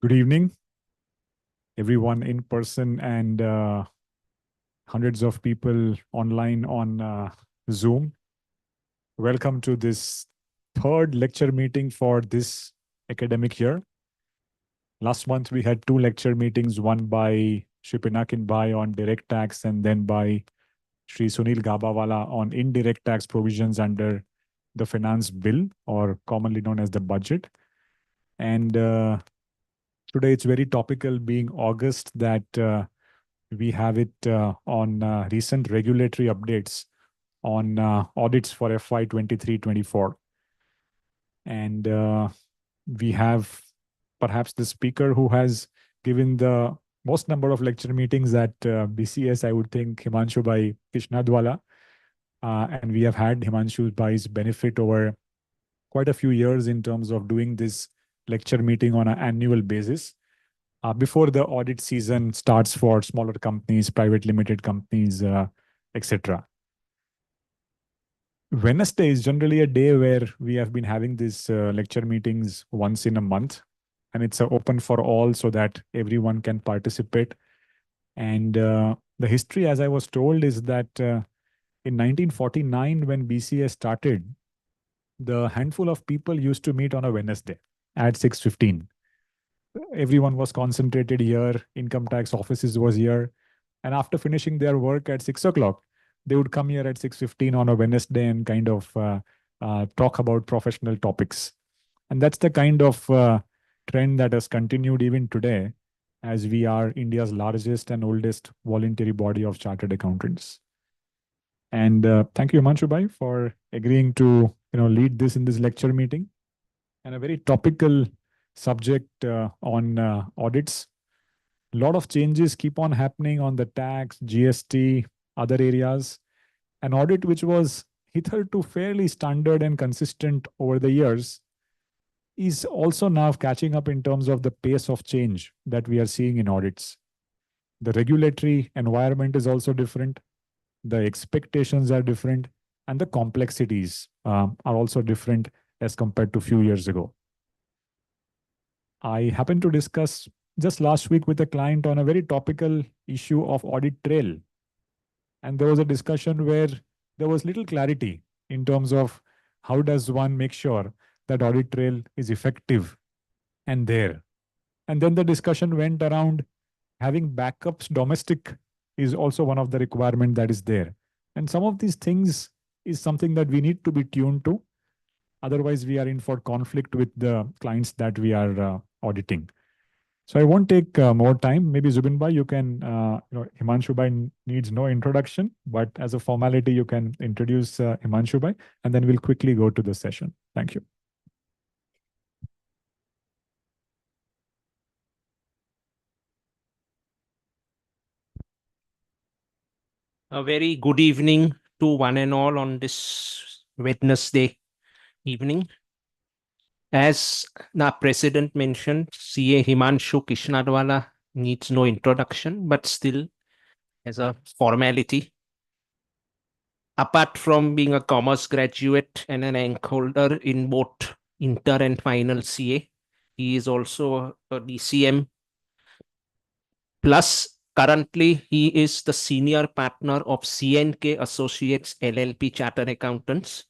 Good evening, everyone in person and hundreds of people online on Zoom. Welcome to this third lecture meeting for this academic year. Last month, we had two lecture meetings, one by Shri Pinakin Bhai on direct tax and then by Shri Sunil Gabawala on indirect tax provisions under the finance bill, or commonly known as the budget. And today it's very topical, being August, that we have it on recent regulatory updates on audits for FY 23-24. And we have perhaps the speaker who has given the most number of lecture meetings at BCS, I would think, Himanshu Kishnadwala. And we have had Himanshu Bhai's benefit over quite a few years in terms of doing this lecture meeting on an annual basis. Before the audit season starts for smaller companies, private limited companies, etc. Wednesday is generally a day where we have been having these lecture meetings once in a month, and it's open for all so that everyone can participate. And the history, as I was told, is that in 1949, when BCS started, the handful of people used to meet on a Wednesday at 6:15. Everyone was concentrated here. Income tax offices was here. And after finishing their work at 6 o'clock, they would come here at 6:15 on a Wednesday and kind of talk about professional topics. And that's the kind of trend that has continued even today, as we are India's largest and oldest voluntary body of chartered accountants. And thank you, Himanshu Bhai, for agreeing to lead this in this lecture meeting. And a very topical subject on audits. A lot of changes keep on happening on the tax, GST, other areas. An audit which was hitherto fairly standard and consistent over the years is also now catching up in terms of the pace of change that we are seeing in audits. The regulatory environment is also different. The expectations are different, and the complexities are also different as compared to a few years ago. I happened to discuss just last week with a client on a very topical issue of audit trail. And there was a discussion where there was little clarity in terms of how does one make sure that audit trail is effective and there. And then the discussion went around having backups domestic is also one of the requirements that is there. And some of these things is something that we need to be tuned to. Otherwise, we are in for conflict with the clients that we are auditing. So I won't take more time. Maybe Zubin Bhai, you can, Himanshu Bhai needs no introduction, but as a formality, you can introduce Himanshu Bhai, and then we'll quickly go to the session. Thank you. A very good evening to one and all on this Wednesday evening. As the President mentioned, CA Himanshu Kishnadwala needs no introduction, but still as a formality. Apart from being a commerce graduate and an rank holder in both inter and final CA, he is also a DCM. Plus, currently, he is the senior partner of C&K Associates LLP Chartered Accountants.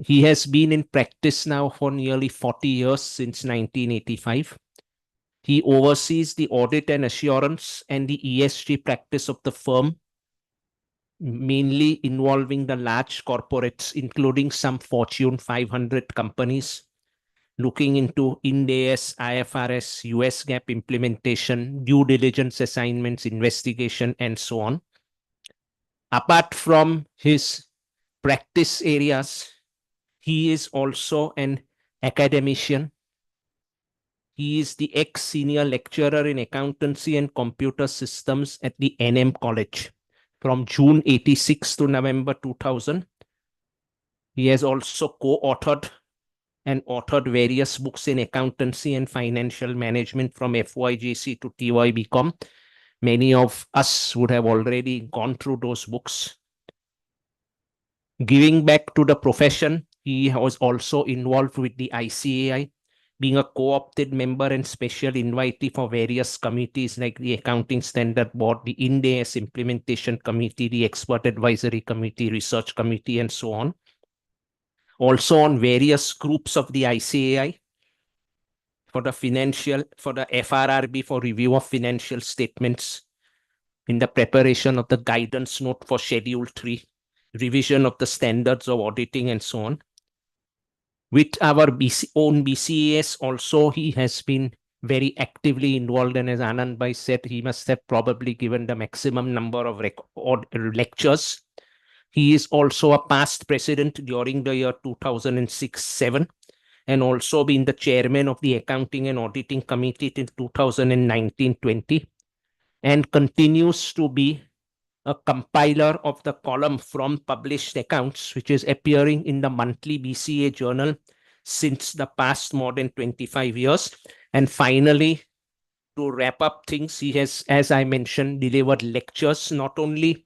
He has been in practice now for nearly 40 years since 1985. He oversees the audit and assurance and the ESG practice of the firm, mainly involving the large corporates, including some Fortune 500 companies, looking into Ind AS, IFRS, US GAAP implementation, due diligence assignments, investigation, and so on. Apart from his practice areas, he is also an academician. He is the ex-senior lecturer in accountancy and computer systems at the NM College from June 86 to November 2000. He has also co-authored and authored various books in accountancy and financial management from FYGC to TYBCom. Many of us would have already gone through those books. Giving back to the profession, he was also involved with the ICAI, being a co-opted member and special invitee for various committees like the Accounting Standard Board, the Ind AS Implementation Committee, the Expert Advisory Committee, Research Committee, and so on. Also on various groups of the ICAI for the FRRB for review of financial statements, in the preparation of the guidance note for Schedule 3, revision of the standards of auditing, and so on. With our own BCAS also, he has been very actively involved, and as Anand Bhai said, he must have probably given the maximum number of lectures. He is also a past president during the year 2006-07, and also been the chairman of the Accounting and Auditing Committee till 2019-20, and continues to be a compiler of the column from published accounts, which is appearing in the monthly BCA journal since the past more than 25 years. And finally, to wrap up things, he has, as I mentioned, delivered lectures not only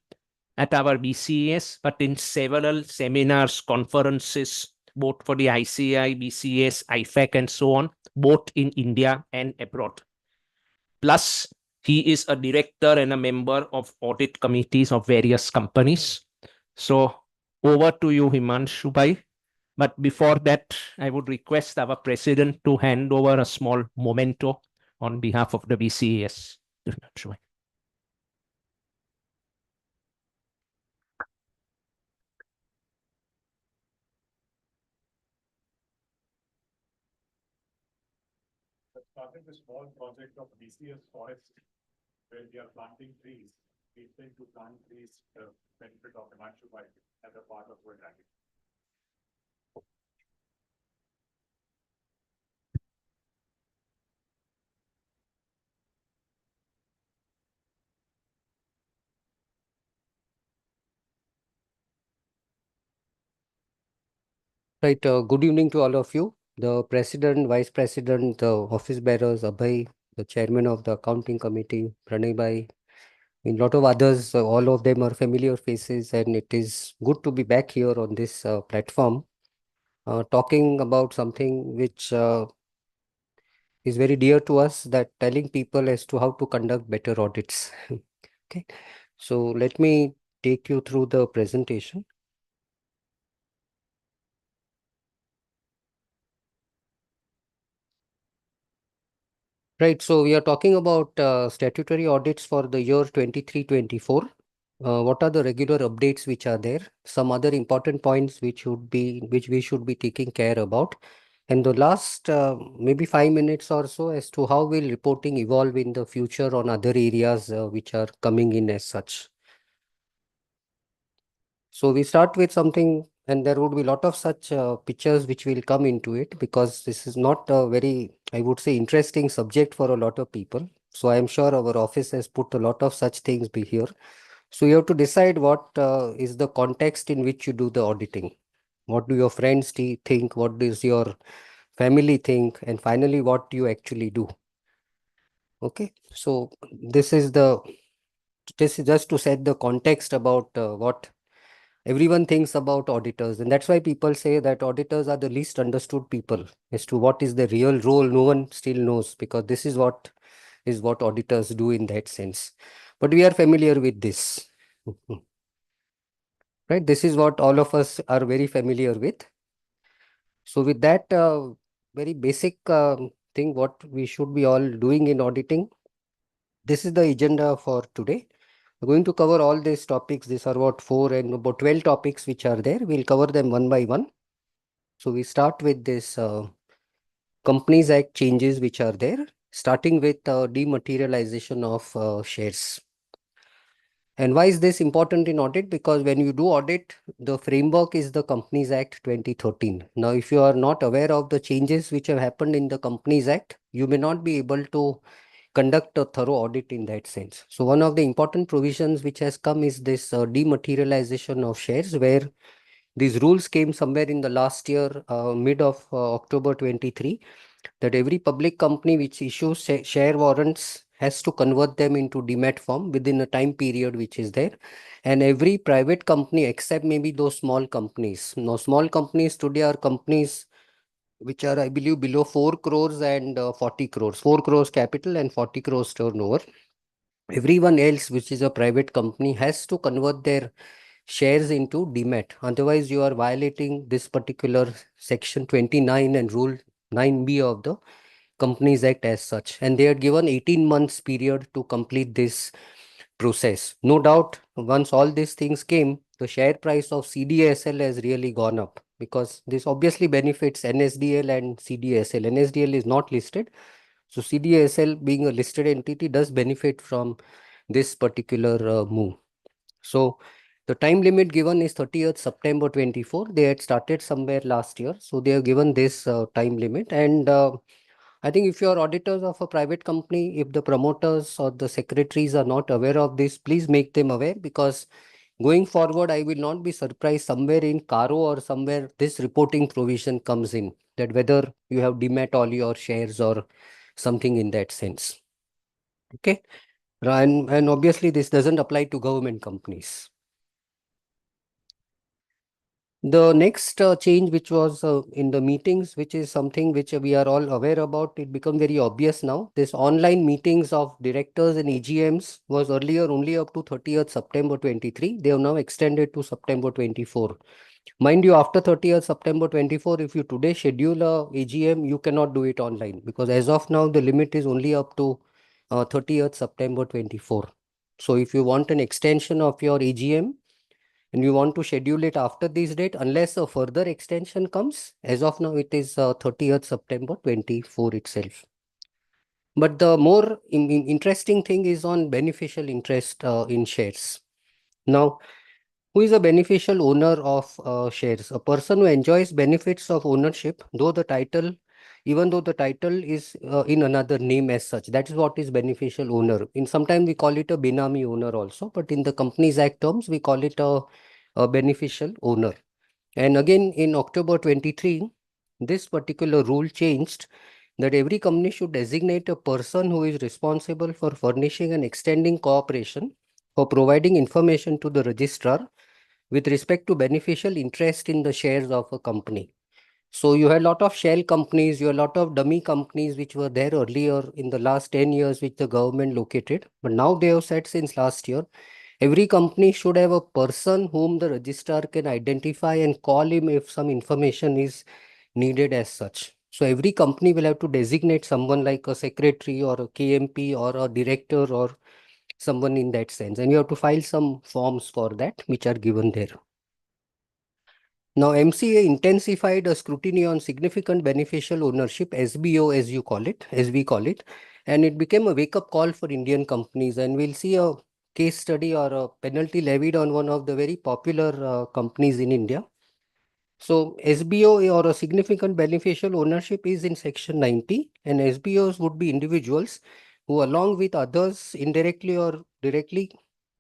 at our BCAS, but in several seminars, conferences, both for the ICAI, BCAS, IFAC, and so on, both in India and abroad. Plus, he is a director and a member of audit committees of various companies. So over to you, Himanshu Bhai. But before that, I would request our president to hand over a small memento on behalf of the BCAS. Himanshu Bhai. Started a small project of BCS Forest, where we are planting trees. We intend to plant trees to benefit of Himanshu Bhai as a part of our dragon. Right. Good evening to all of you. The President, Vice President, the Office Bearers, Abhay, the Chairman of the Accounting Committee, Pranay Bhai, and a lot of others, all of them are familiar faces, and it is good to be back here on this platform, talking about something which is very dear to us, that telling people as to how to conduct better audits. Okay. So let me take you through the presentation. Right. So we are talking about statutory audits for the year 23-24. What are the regular updates which are there? Some other important points which we should be taking care about. And the last maybe 5 minutes or so as to how will reporting evolve in the future on other areas which are coming in as such. So we start with something, and there would be a lot of such pictures which will come into it, because this is not a very, I would say, interesting subject for a lot of people. So I am sure our office has put a lot of such things be here. So you have to decide what is the context in which you do the auditing. What do your friends think? What does your family think? And finally, what do you actually do? Okay. So this is just to set the context about what everyone thinks about auditors. And that's why people say that auditors are the least understood people as to what is the real role. No one still knows, because this is what auditors do in that sense. But we are familiar with this. Right? This is what all of us are very familiar with. So with that very basic thing, what we should be all doing in auditing, this is the agenda for today. We're going to cover all these topics. These are about 4 and about 12 topics which are there. We'll cover them one by one. So we start with this Companies Act changes which are there, starting with dematerialization of shares. And why is this important in audit? Because when you do audit, the framework is the Companies Act 2013. Now, if you are not aware of the changes which have happened in the Companies Act, you may not be able to conduct a thorough audit in that sense. So one of the important provisions which has come is this dematerialization of shares, where these rules came somewhere in the last year, mid of October 23, that every public company which issues share warrants has to convert them into demat form within a time period which is there. And every private company, except maybe those small companies. Now, small companies today are companies which are, I believe, below 4 crores and 40 crores, 4 crores capital and 40 crores turnover. Everyone else, which is a private company, has to convert their shares into demat. Otherwise, you are violating this particular section 29 and rule 9B of the Companies Act as such. And they are given 18 months period to complete this process. No doubt, once all these things came, the share price of CDSL has really gone up, because this obviously benefits NSDL and CDSL. NSDL is not listed. So CDSL, being a listed entity, does benefit from this particular move. So the time limit given is 30th September 24. They had started somewhere last year. So they have given this time limit. And I think if you are auditors of a private company, if the promoters or the secretaries are not aware of this, please make them aware, because going forward, I will not be surprised somewhere in Caro or somewhere this reporting provision comes in, that whether you have demat all your shares or something in that sense. Okay. And obviously this doesn't apply to government companies. The next change, which was in the meetings, which is something which we are all aware about, it become very obvious now. This online meetings of directors and EGMs was earlier only up to 30th September 23. They have now extended to September 24. Mind you, after 30th September 24, if you today schedule a AGM, you cannot do it online, because as of now, the limit is only up to 30th September 24. So if you want an extension of your AGM, and you want to schedule it after this date, unless a further extension comes, as of now, it is 30th September 24 itself. But the more interesting thing is on beneficial interest in shares. Now, who is a beneficial owner of shares? A person who enjoys benefits of ownership, even though the title is in another name as such. That is what is beneficial owner. In sometimes we call it a Benami owner also, but in the Companies Act terms, we call it a beneficial owner. And again, in October 23, this particular rule changed, that every company should designate a person who is responsible for furnishing and extending cooperation for providing information to the registrar with respect to beneficial interest in the shares of a company. So you had a lot of shell companies, you had a lot of dummy companies which were there earlier in the last 10 years, which the government located. But now they have said since last year, every company should have a person whom the registrar can identify and call him if some information is needed as such. So every company will have to designate someone like a secretary or a KMP or a director or someone in that sense. And you have to file some forms for that, which are given there. Now, MCA intensified a scrutiny on significant beneficial ownership, SBO as you call it, as we call it, and it became a wake-up call for Indian companies. And we'll see a case study or a penalty levied on one of the very popular companies in India. So SBO or a significant beneficial ownership is in section 90, and SBOs would be individuals who, along with others, indirectly or directly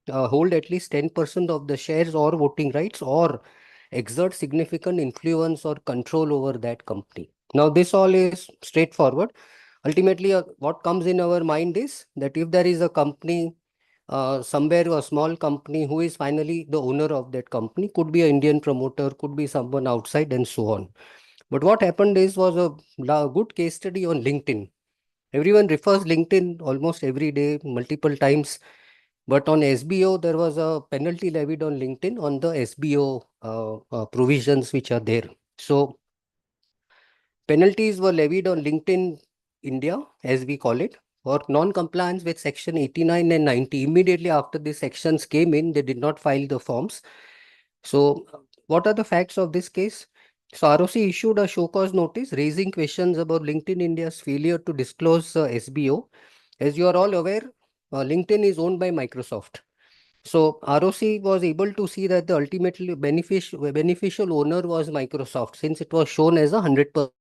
hold at least 10% of the shares or voting rights, or exert significant influence or control over that company. Now, this all is straightforward. Ultimately, what comes in our mind is that if there is a company somewhere, a small company, who is finally the owner of that company, could be an Indian promoter, could be someone outside, and so on. But what happened was a good case study on LinkedIn. Everyone refers LinkedIn almost every day, multiple times. But on SBO, there was a penalty levied on LinkedIn on the SBO provisions which are there. So penalties were levied on LinkedIn India, as we call it, for non-compliance with Section 89 and 90. Immediately after the sections came in, they did not file the forms. So what are the facts of this case? So ROC issued a show cause notice raising questions about LinkedIn India's failure to disclose SBO. As you are all aware, LinkedIn is owned by Microsoft. So ROC was able to see that the ultimately beneficial owner was Microsoft, since it was shown as a 100%.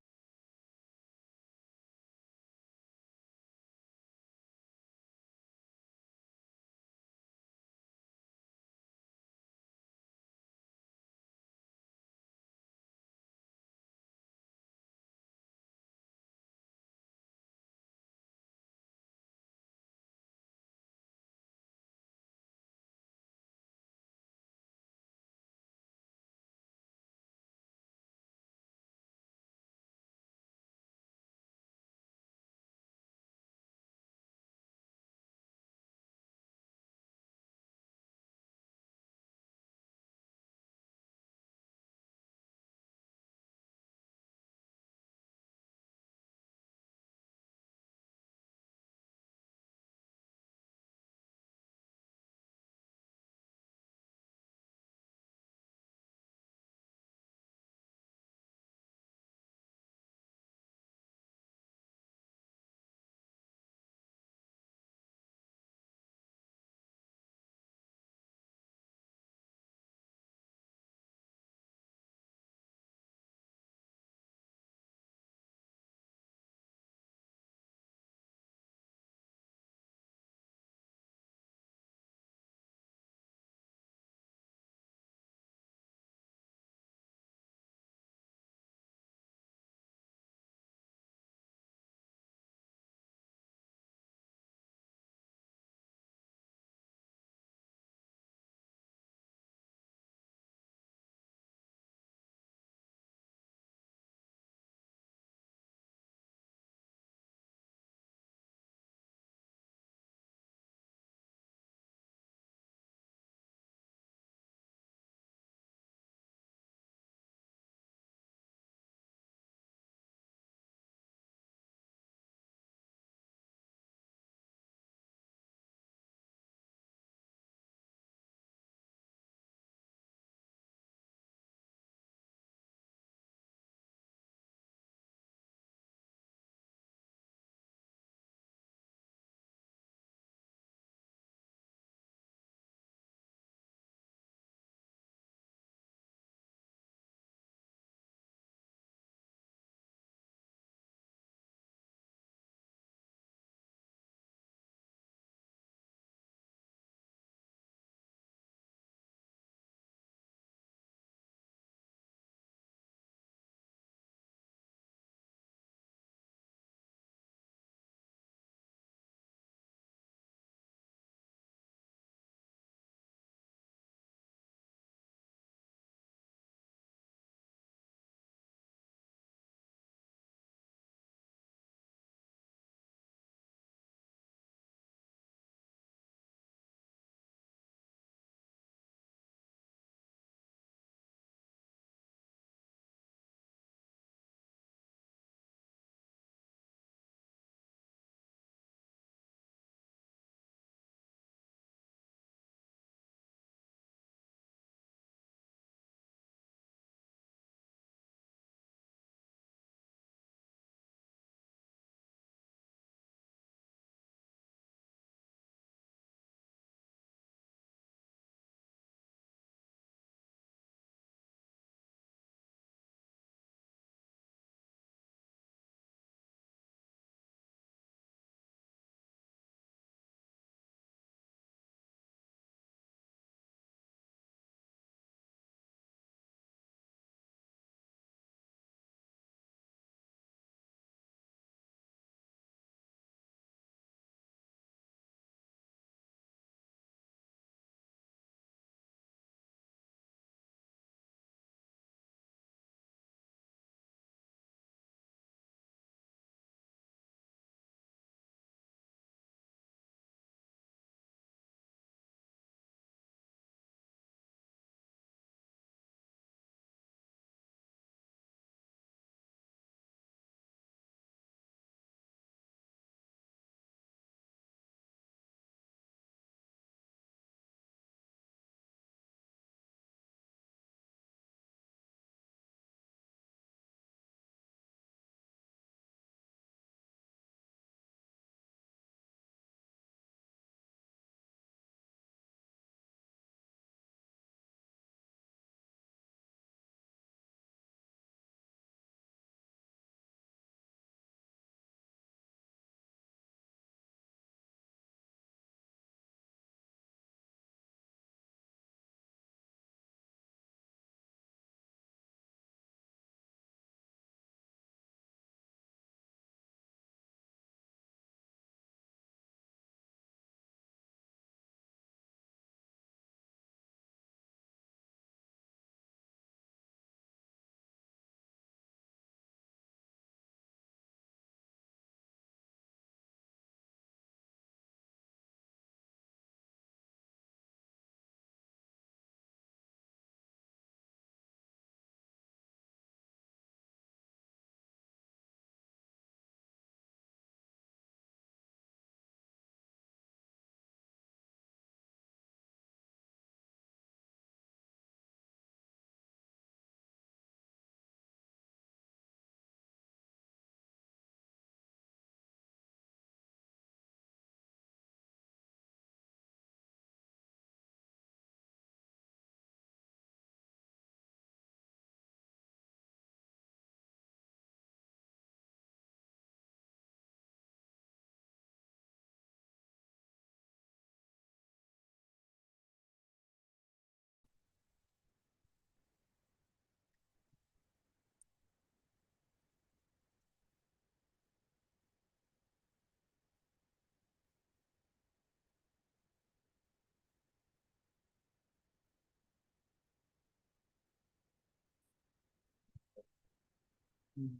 HDMI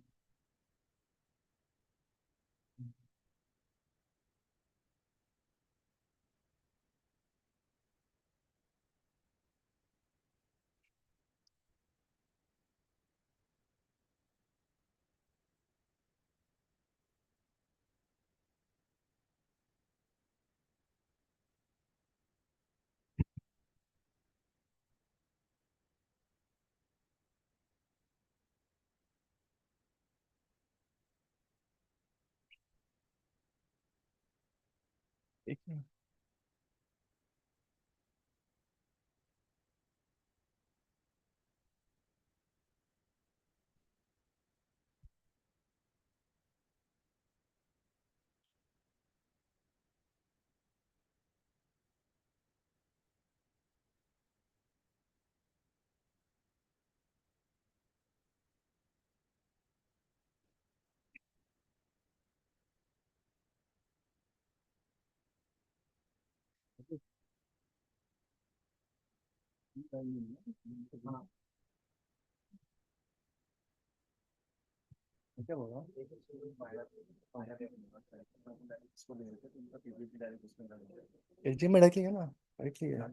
डाल लिया ना, डाल लिया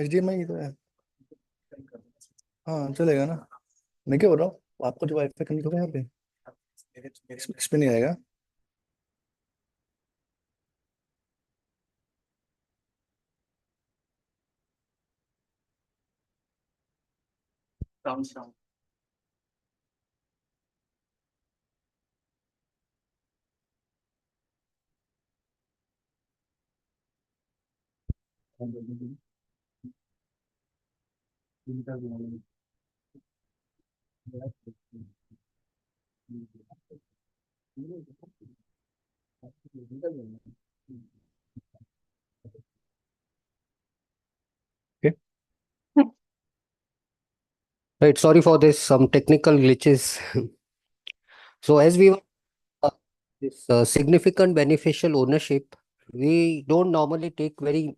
HDMI तो है। हाँ चलेगा ना। मैं क्या बोल रहा हूँ, आपको जो वाईफाई कनेक्ट होगा यहाँ पे, इस पे नहीं आएगा। Okay. Right, sorry for this, some technical glitches. So as we were this significant beneficial ownership, we don't normally take very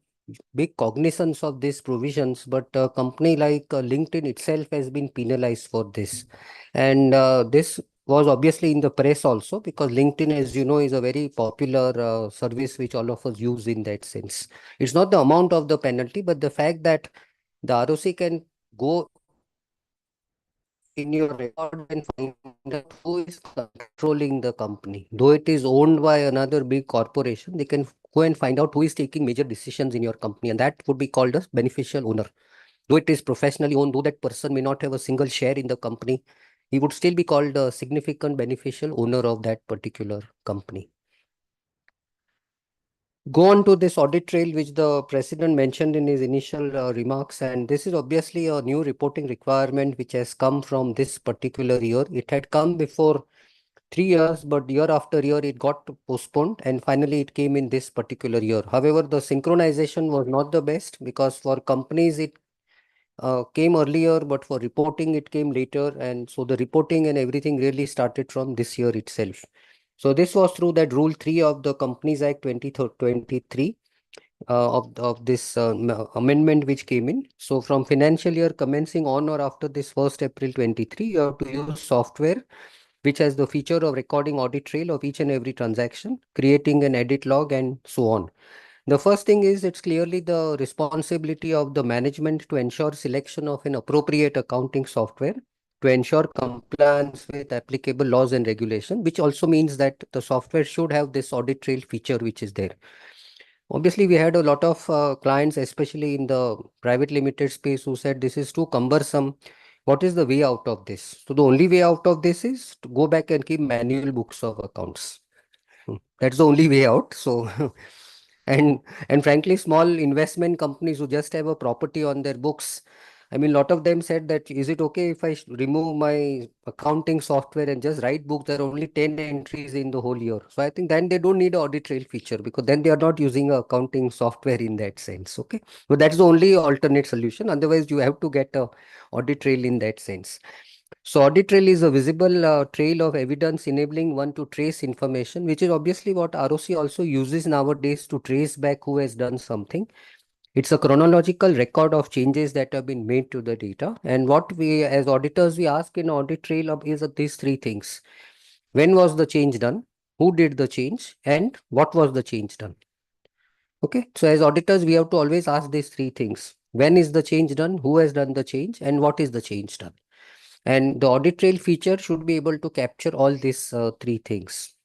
big cognizance of these provisions, but a company like LinkedIn itself has been penalized for this. And this was obviously in the press also, because LinkedIn, as you know, is a very popular service which all of us use in that sense. It's not the amount of the penalty, but the fact that the ROC can go in your record and find out who is controlling the company. Though it is owned by another big corporation, they can go and find out who is taking major decisions in your company, and that would be called as beneficial owner. Though it is professionally owned, though that person may not have a single share in the company, he would still be called a significant beneficial owner of that particular company. Go on to this audit trail, which the president mentioned in his initial remarks. And this is obviously a new reporting requirement which has come from this particular year. It had come before 3 years, but year after year it got postponed, and finally it came in this particular year. However, the synchronization was not the best, because for companies it came earlier, but for reporting it came later. And so the reporting and everything really started from this year itself. So this was through that Rule 3 of the Companies Act 2023 of this amendment which came in. So from financial year commencing on or after this 1st April 23, you have to use software which has the feature of recording audit trail of each and every transaction, creating an edit log, and so on. The first thing is, it's clearly the responsibility of the management to ensure selection of an appropriate accounting software to ensure compliance with applicable laws and regulation, which also means that the software should have this audit trail feature which is there. Obviously, we had a lot of clients, especially in the private limited space, who said this is too cumbersome. What is the way out of this? So the only way out of this is to go back and keep manual books of accounts. That's the only way out. So and frankly, small investment companies who just have a property on their books, I mean, a lot of them said that, is it okay if I remove my accounting software and just write books? There are only 10 entries in the whole year. So I think then they don't need an audit trail feature, because then they are not using a accounting software in that sense. Okay. So that's the only alternate solution. Otherwise, you have to get a audit trail in that sense. So audit trail is a visible trail of evidence enabling one to trace information, which is obviously what ROC also uses nowadays to trace back who has done something. It's a chronological record of changes that have been made to the data. And what we, as auditors, we ask in audit trail is these three things. When was the change done? Who did the change? And what was the change done? Okay, so as auditors, we have to always ask these three things. When is the change done? Who has done the change? And what is the change done? And the audit trail feature should be able to capture all these three things.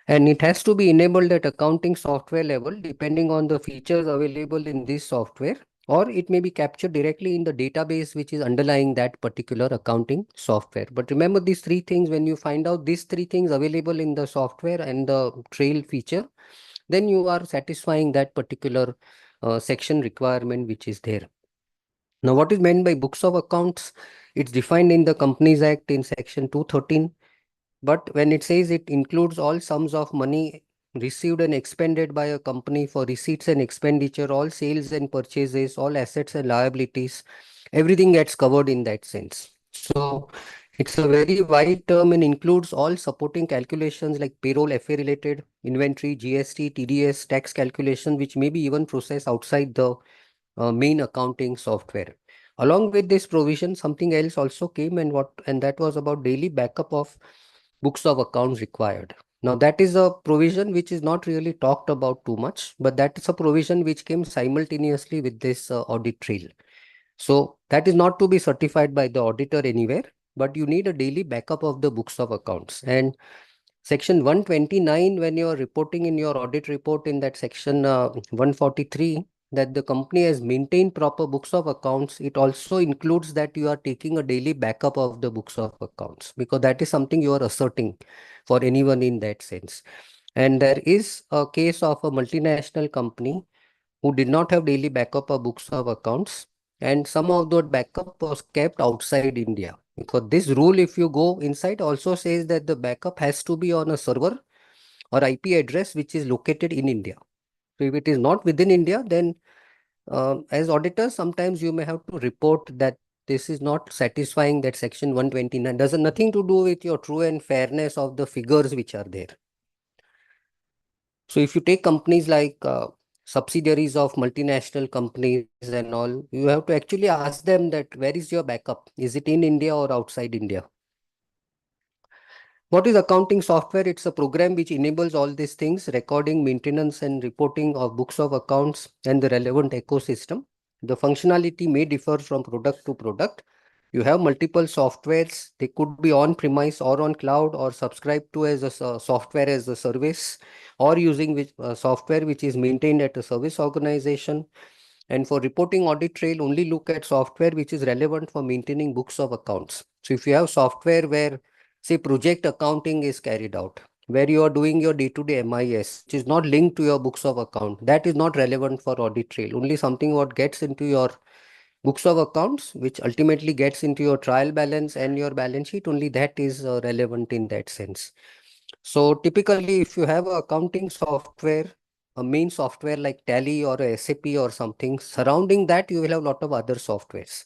And it has to be enabled at accounting software level, depending on the features available in this software, or it may be captured directly in the database which is underlying that particular accounting software. But remember these three things, when you find out these three things available in the software and the trail feature, then you are satisfying that particular section requirement which is there. Now, what is meant by books of accounts? It's defined in the Companies Act in section 213. But when it says it includes all sums of money received and expended by a company for receipts and expenditure, all sales and purchases, all assets and liabilities, everything gets covered in that sense. So it's a very wide term and includes all supporting calculations like payroll, FA related, inventory, GST, TDS, tax calculation, which may be even processed outside the main accounting software. Along with this provision, something else also came, and that was about daily backup of books of accounts required. Now that is a provision which is not really talked about too much, but that is a provision which came simultaneously with this audit trail. So that is not to be certified by the auditor anywhere, but you need a daily backup of the books of accounts. And section 129, when you are reporting in your audit report in that section 143, that the company has maintained proper books of accounts, it also includes that you are taking a daily backup of the books of accounts, because that is something you are asserting for anyone in that sense. And there is a case of a multinational company who did not have daily backup of books of accounts, and some of that backup was kept outside India. Because this rule, if you go inside, also says that the backup has to be on a server or IP address which is located in India. So if it is not within India, then as auditors, sometimes you may have to report that this is not satisfying that section 129. Does nothing to do with your true and fairness of the figures which are there. So if you take companies like subsidiaries of multinational companies and all, you have to actually ask them that where is your backup? Is it in India or outside India? What is accounting software? It's a program which enables all these things, recording, maintenance, and reporting of books of accounts and the relevant ecosystem. The functionality may differ from product to product. You have multiple softwares. They could be on premise or on cloud or subscribed to as a software as a service, or using software which is maintained at a service organization. And for reporting audit trail, only look at software which is relevant for maintaining books of accounts. So if you have software where, say, project accounting is carried out, where you are doing your day-to-day MIS, which is not linked to your books of account, that is not relevant for audit trail. Only something what gets into your books of accounts, which ultimately gets into your trial balance and your balance sheet, only that is relevant in that sense. So typically, if you have a accounting software, a main software like Tally or a SAP or something, surrounding that you will have a lot of other softwares.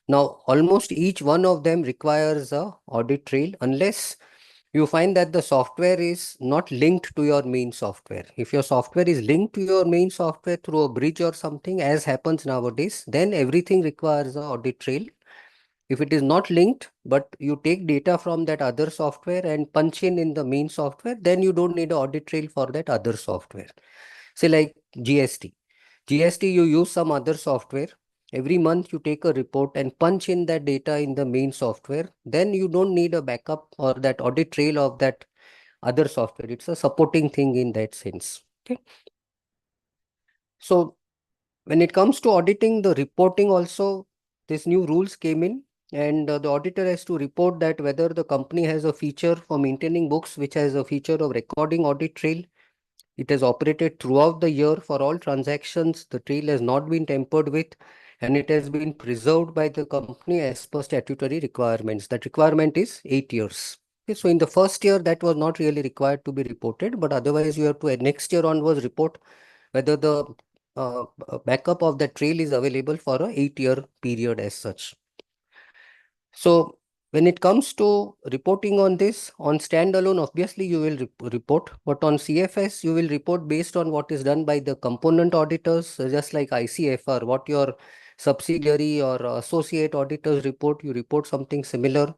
Now, almost each one of them requires a audit trail unless you find that the software is not linked to your main software. If your software is linked to your main software through a bridge or something, as happens nowadays, then everything requires an audit trail. If it is not linked, but you take data from that other software and punch in the main software, then you don't need an audit trail for that other software. Say like GST. GST, you use some other software. Every month you take a report and punch in that data in the main software. Then you don't need a backup or that audit trail of that other software. It's a supporting thing in that sense. Okay. So when it comes to auditing, the reporting also, these new rules came in, and the auditor has to report that whether the company has a feature for maintaining books, which has a feature of recording audit trail. It has operated throughout the year for all transactions. The trail has not been tampered with, and it has been preserved by the company as per statutory requirements. That requirement is 8 years. Okay, so in the first year, that was not really required to be reported, but otherwise you have to next year onwards report whether the backup of the trail is available for a 8-year period as such. So When it comes to reporting on this, on standalone, obviously you will report, but on CFS, you will report based on what is done by the component auditors, just like ICFR, what your subsidiary or associate auditors report, you report something similar,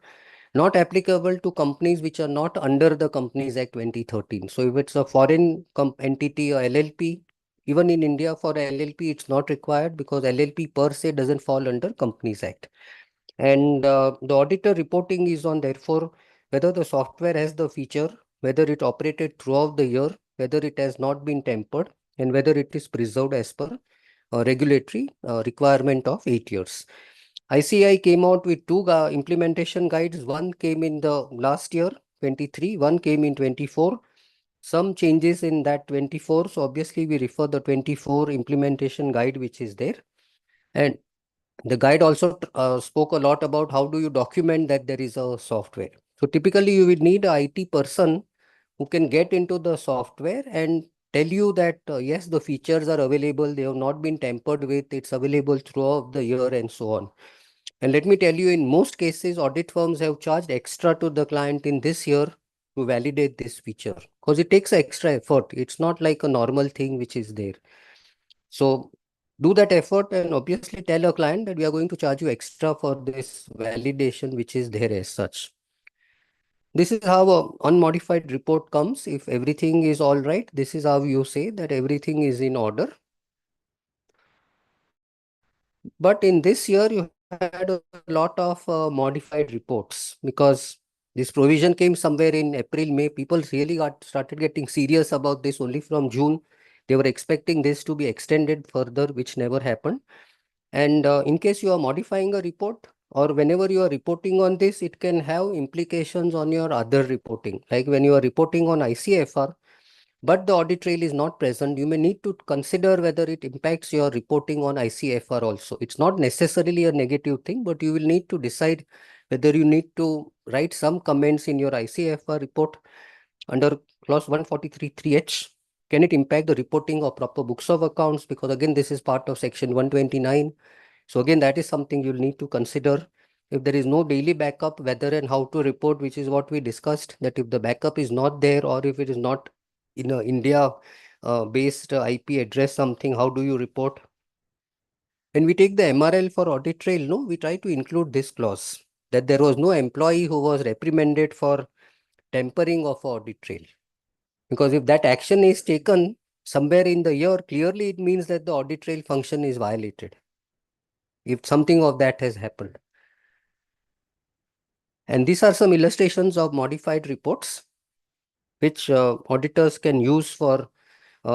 not applicable to companies which are not under the Companies Act 2013. So if it's a foreign entity or LLP, even in India for LLP, it's not required because LLP per se doesn't fall under Companies Act. And the auditor reporting is on, therefore, whether the software has the feature, whether it operated throughout the year, whether it has not been tampered, and whether it is preserved as per regulatory requirement of 8 years. ICI came out with two implementation guides. One came in the last year, 23, one came in 24. Some changes in that 24. So obviously we refer the 24 implementation guide, which is there. And the guide also spoke a lot about how do you document that there is a software. So typically you will need an IT person who can get into the software and tell you that yes, the features are available, they have not been tampered with, it's available throughout the year and so on. And let me tell you, in most cases, audit firms have charged extra to the client in this year to validate this feature because it takes extra effort. It's not like a normal thing which is there. So do that effort and obviously tell a client that we are going to charge you extra for this validation which is there as such. This is how an unmodified report comes. If everything is all right, this is how you say that everything is in order. But in this year, you had a lot of modified reports because this provision came somewhere in April, May. People really started getting serious about this only from June. They were expecting this to be extended further, which never happened. And in case you are modifying a report or whenever you are reporting on this, it can have implications on your other reporting. Like when you are reporting on ICFR, but the audit trail is not present, you may need to consider whether it impacts your reporting on ICFR also. It's not necessarily a negative thing, but you will need to decide whether you need to write some comments in your ICFR report under clause 143(3)(h). Can it impact the reporting of proper books of accounts? Because again, this is part of section 129. So again, that is something you'll need to consider. If there is no daily backup, whether and how to report, which is what we discussed, that if the backup is not there or if it is not in a India based IP address something, how do you report? When we take the MRL for audit trail, no, we try to include this clause that there was no employee who was reprimanded for tampering of audit trail. Because if that action is taken somewhere in the year, clearly it means that the audit trail function is violated. If something of that has happened. And these are some illustrations of modified reports, which auditors can use for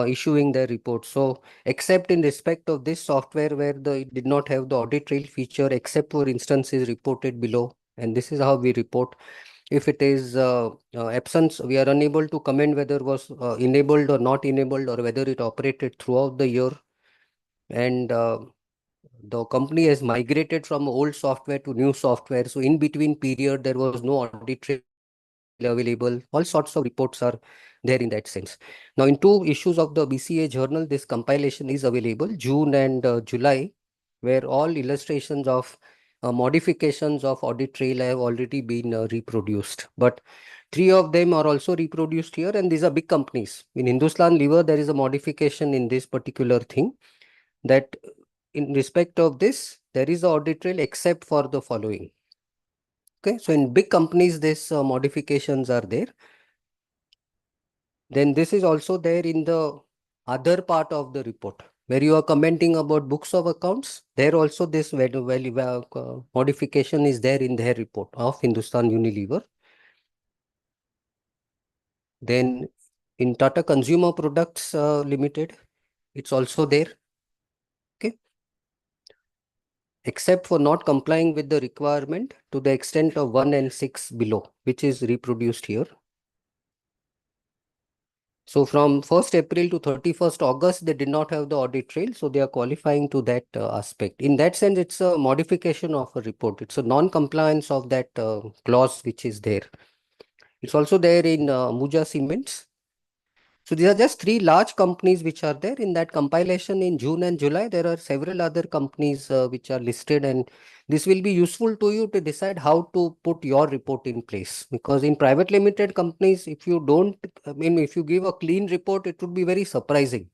issuing their reports. So except in respect of this software where it did not have the audit trail feature, except for instances reported below. And this is how we report. If it is absence, we are unable to comment whether it was enabled or not enabled or whether it operated throughout the year. And the company has migrated from old software to new software. So in between period, there was no audit trail available. All sorts of reports are there in that sense. Now, in two issues of the BCA journal, this compilation is available, June and July, where all illustrations of modifications of audit trail have already been reproduced. But 3 of them are also reproduced here, and these are big companies. In Hindustan Lever, there is a modification in this particular thing that in respect of this, there is an audit trail except for the following. Okay, so in big companies, these modifications are there. Then this is also there in the other part of the report where you are commenting about books of accounts. There also this modification is there in their report of Hindustan Unilever. Then in Tata Consumer Products Limited, it's also there. Okay. Except for not complying with the requirement to the extent of 1 and 6 below, which is reproduced here. So from 1st April to 31st August, they did not have the audit trail. So they are qualifying to that aspect. In that sense, it's a modification of a report. It's a non-compliance of that clause which is there. It's also there in Muja Cements. So these are just three large companies which are there in that compilation in June and July. There are several other companies which are listed, and this will be useful to you to decide how to put your report in place. Because in private limited companies, if you don't, if you give a clean report, it would be very surprising.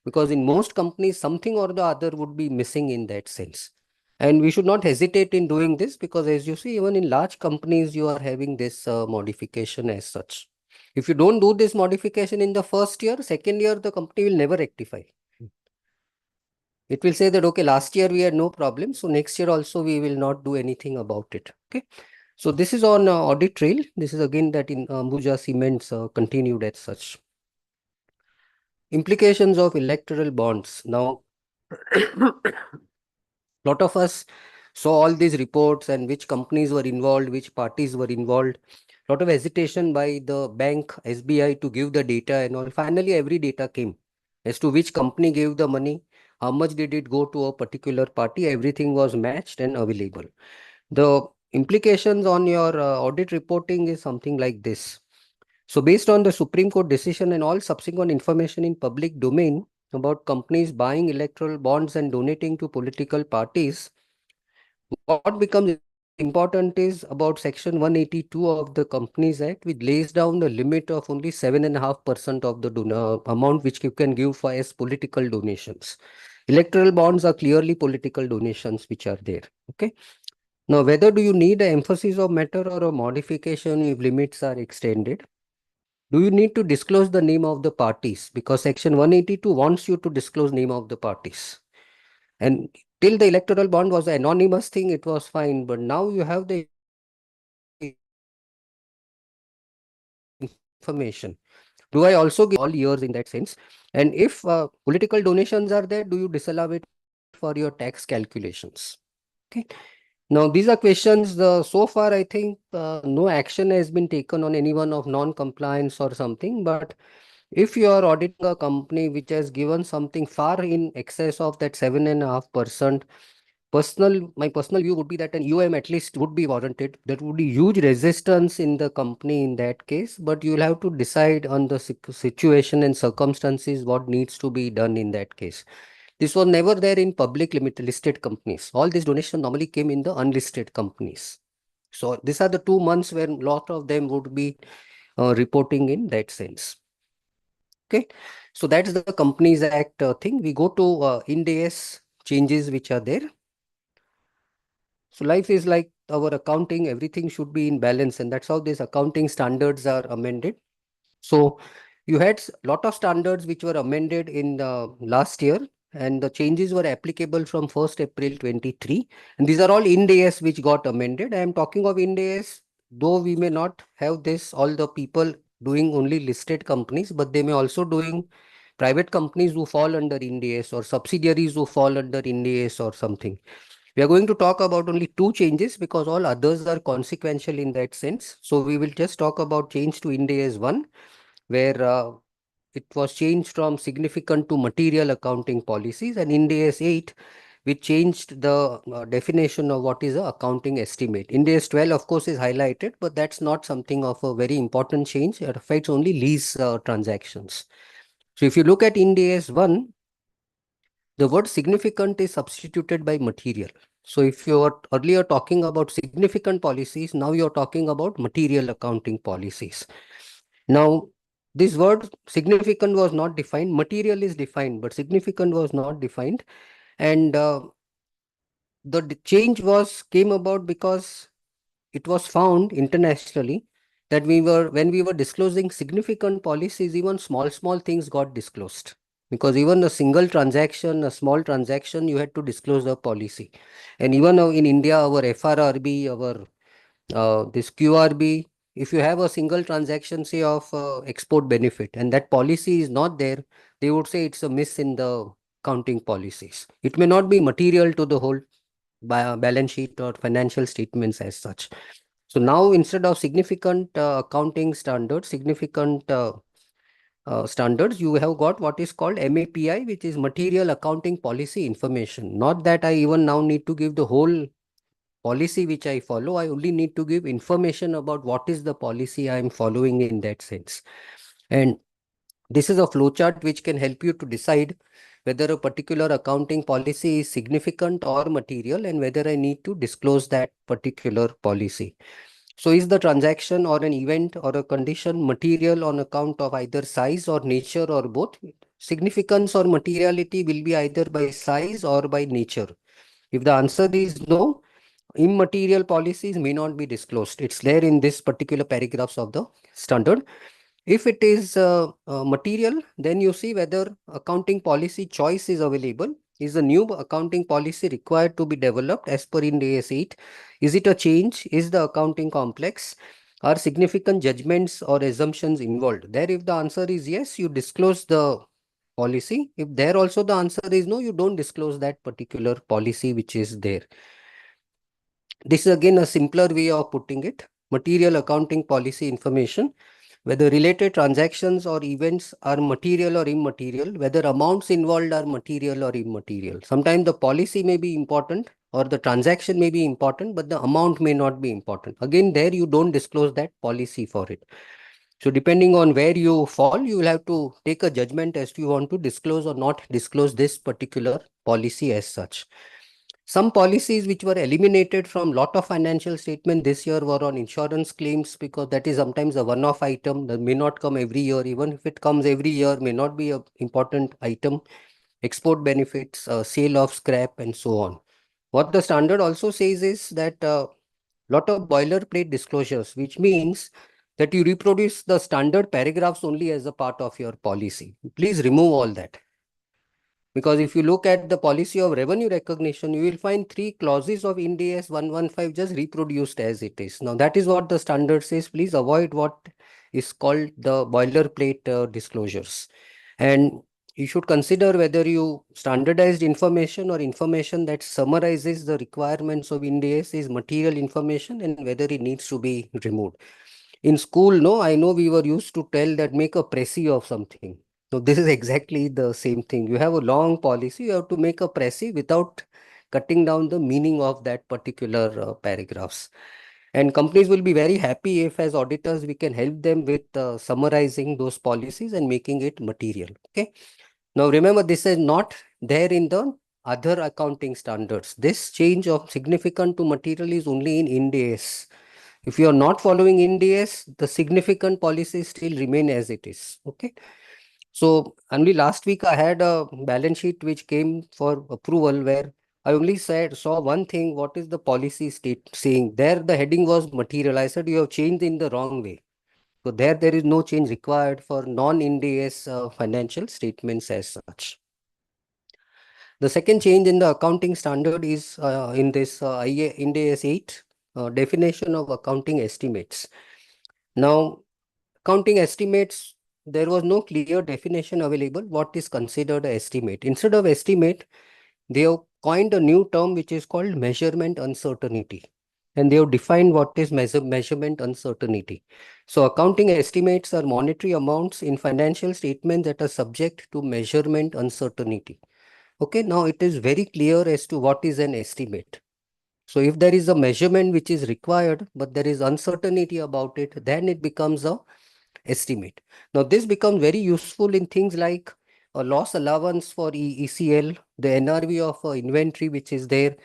Because in most companies, something or the other would be missing in that sense. And we should not hesitate in doing this, because as you see, even in large companies, you are having this modification as such. If you don't do this modification in the first year, second year, the company will never rectify. It will say that, okay, last year we had no problem, so next year also we will not do anything about it. Okay. So this is on audit trail. This is again that in Ambuja Cements continued as such. Implications of electoral bonds. Now, lot of us saw all these reports and which companies were involved, which parties were involved. Lot of hesitation by the bank, SBI, to give the data and all. Finally, every data came as to which company gave the money, how much did it go to a particular party. Everything was matched and available. The implications on your audit reporting is something like this. So based on the Supreme Court decision and all subsequent information in public domain about companies buying electoral bonds and donating to political parties, what becomes important is about Section 182 of the Companies Act, which lays down the limit of only 7.5% of the amount which you can give for as political donations. Electoral bonds are clearly political donations which are there. Okay. Now, whether do you need an emphasis of matter or a modification if limits are extended? Do you need to disclose the name of the parties? Because Section 182 wants you to disclose name of the parties. And till the electoral bond was an anonymous thing, it was fine. But now you have the information. Do I also give all years in that sense? And if political donations are there, do you disallow it for your tax calculations? Okay. Now, these are questions. So far, I think no action has been taken on anyone of non-compliance or something. But if you are auditing a company which has given something far in excess of that 7.5%, my personal view would be that an UM at least would be warranted. There would be huge resistance in the company in that case, but you'll have to decide on the situation and circumstances what needs to be done in that case. This was never there in public limited listed companies. All these donations normally came in the unlisted companies. So these are the 2 months where a lot of them would be reporting in that sense. Okay, so that's the Companies Act thing. We go to Ind AS changes which are there. So life is like our accounting, everything should be in balance, and that's how these accounting standards are amended. So you had a lot of standards which were amended in last year, and the changes were applicable from 1st April 23. And these are all Ind AS which got amended. I am talking of Ind AS, though we may not have this, all the people doing only listed companies, but they may also doing private companies who fall under Ind AS or subsidiaries who fall under Ind AS or something. We are going to talk about only 2 changes because all others are consequential in that sense. So we will just talk about change to Ind AS 1, where it was changed from significant to material accounting policies, and Ind AS 8, we changed the definition of what is a accounting estimate. Ind AS 12, of course, is highlighted, but that's not something of a very important change. It affects only lease transactions. So if you look at Ind AS 1, the word significant is substituted by material. So if you were earlier talking about significant policies, now you're talking about material accounting policies. Now, this word significant was not defined, material is defined, but significant was not defined. And the change came about because it was found internationally that when we were disclosing significant policies, even small things got disclosed. Because even a single transaction, a small transaction, you had to disclose a policy. And even in India, our FRRB, our this QRB, if you have a single transaction, say of export benefit, and that policy is not there, they would say it's a miss in the accounting policies. It may not be material to the whole balance sheet or financial statements as such. So now instead of significant accounting standards, standards, you have got what is called MAPI, which is Material Accounting Policy Information. Not that I even now need to give the whole policy which I follow. I only need to give information about what is the policy I am following in that sense. And This is a flowchart which can help you to decide whether a particular accounting policy is significant or material and whether I need to disclose that particular policy. So is the transaction or an event or a condition material on account of either size or nature or both? Significance or materiality will be either by size or by nature. If the answer is no, immaterial policies may not be disclosed. It's there in this particular paragraphs of the standard. If it is material, then you see whether accounting policy choice is available. Is a new accounting policy required to be developed as per Ind AS 8? Is it a change? Is the accounting complex? Are significant judgments or assumptions involved? There, if the answer is yes, you disclose the policy. If there also the answer is no, you don't disclose that particular policy which is there. This is again a simpler way of putting it. Material accounting policy information, whether related transactions or events are material or immaterial, whether amounts involved are material or immaterial. Sometimes the policy may be important or the transaction may be important, but the amount may not be important. Again, there you don't disclose that policy for it. So depending on where you fall, you will have to take a judgment as to you want to disclose or not disclose this particular policy as such. Some policies which were eliminated from lot of financial statement this year were on insurance claims, because that is sometimes a one-off item that may not come every year. Even if it comes every year, may not be an important item. Export benefits, sale of scrap, and so on. What the standard also says is that lot of boilerplate disclosures, which means that you reproduce the standard paragraphs only as a part of your policy. Please remove all that. Because if you look at the policy of revenue recognition, you will find 3 clauses of Ind AS 115 just reproduced as it is. Now, that is what the standard says. Please avoid what is called the boilerplate disclosures. And you should consider whether you standardized information or information that summarizes the requirements of Ind AS is material information and whether it needs to be removed. In school, no, I know we were used to tell that make a précis of something. So this is exactly the same thing. You have a long policy, you have to make a précis without cutting down the meaning of that particular paragraphs. And companies will be very happy if as auditors we can help them with summarizing those policies and making it material. Okay. Now remember, this is not there in the other accounting standards. This change of significant to material is only in Ind AS. If you are not following Ind AS, the significant policies still remain as it is. Okay. So only last week I had a balance sheet which came for approval where I only saw one thing. What is the policy state saying? There the heading was material. I said you have changed in the wrong way. So there is no change required for non-Ind AS financial statements as such. The second change in the accounting standard is in this Ind AS 8 definition of accounting estimates. Now, accounting estimates, there was no clear definition available what is considered an estimate. Instead of estimate, they have coined a new term which is called measurement uncertainty. And they have defined what is measurement uncertainty. So accounting estimates are monetary amounts in financial statements that are subject to measurement uncertainty. Okay, now it is very clear as to what is an estimate. So if there is a measurement which is required, but there is uncertainty about it, then it becomes a estimate. Now this becomes very useful in things like a loss allowance for ECL, the NRV of inventory which is there,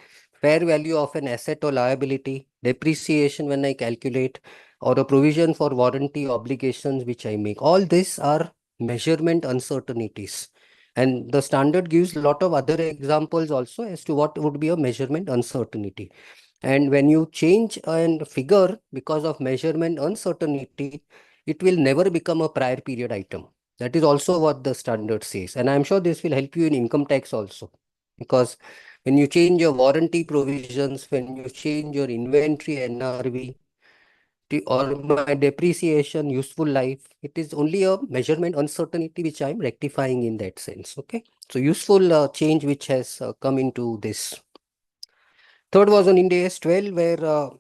fair value of an asset or liability, depreciation when I calculate, or a provision for warranty obligations which I make. All these are measurement uncertainties. And the standard gives a lot of other examples also as to what would be a measurement uncertainty. And when you change a figure because of measurement uncertainty, it will never become a prior period item. That is also what the standard says. And I'm sure this will help you in income tax also. Because when you change your warranty provisions, when you change your inventory NRV, or my depreciation, useful life, it is only a measurement uncertainty which I'm rectifying in that sense. Okay. So useful change which has come into this. Third was on Ind AS 12 where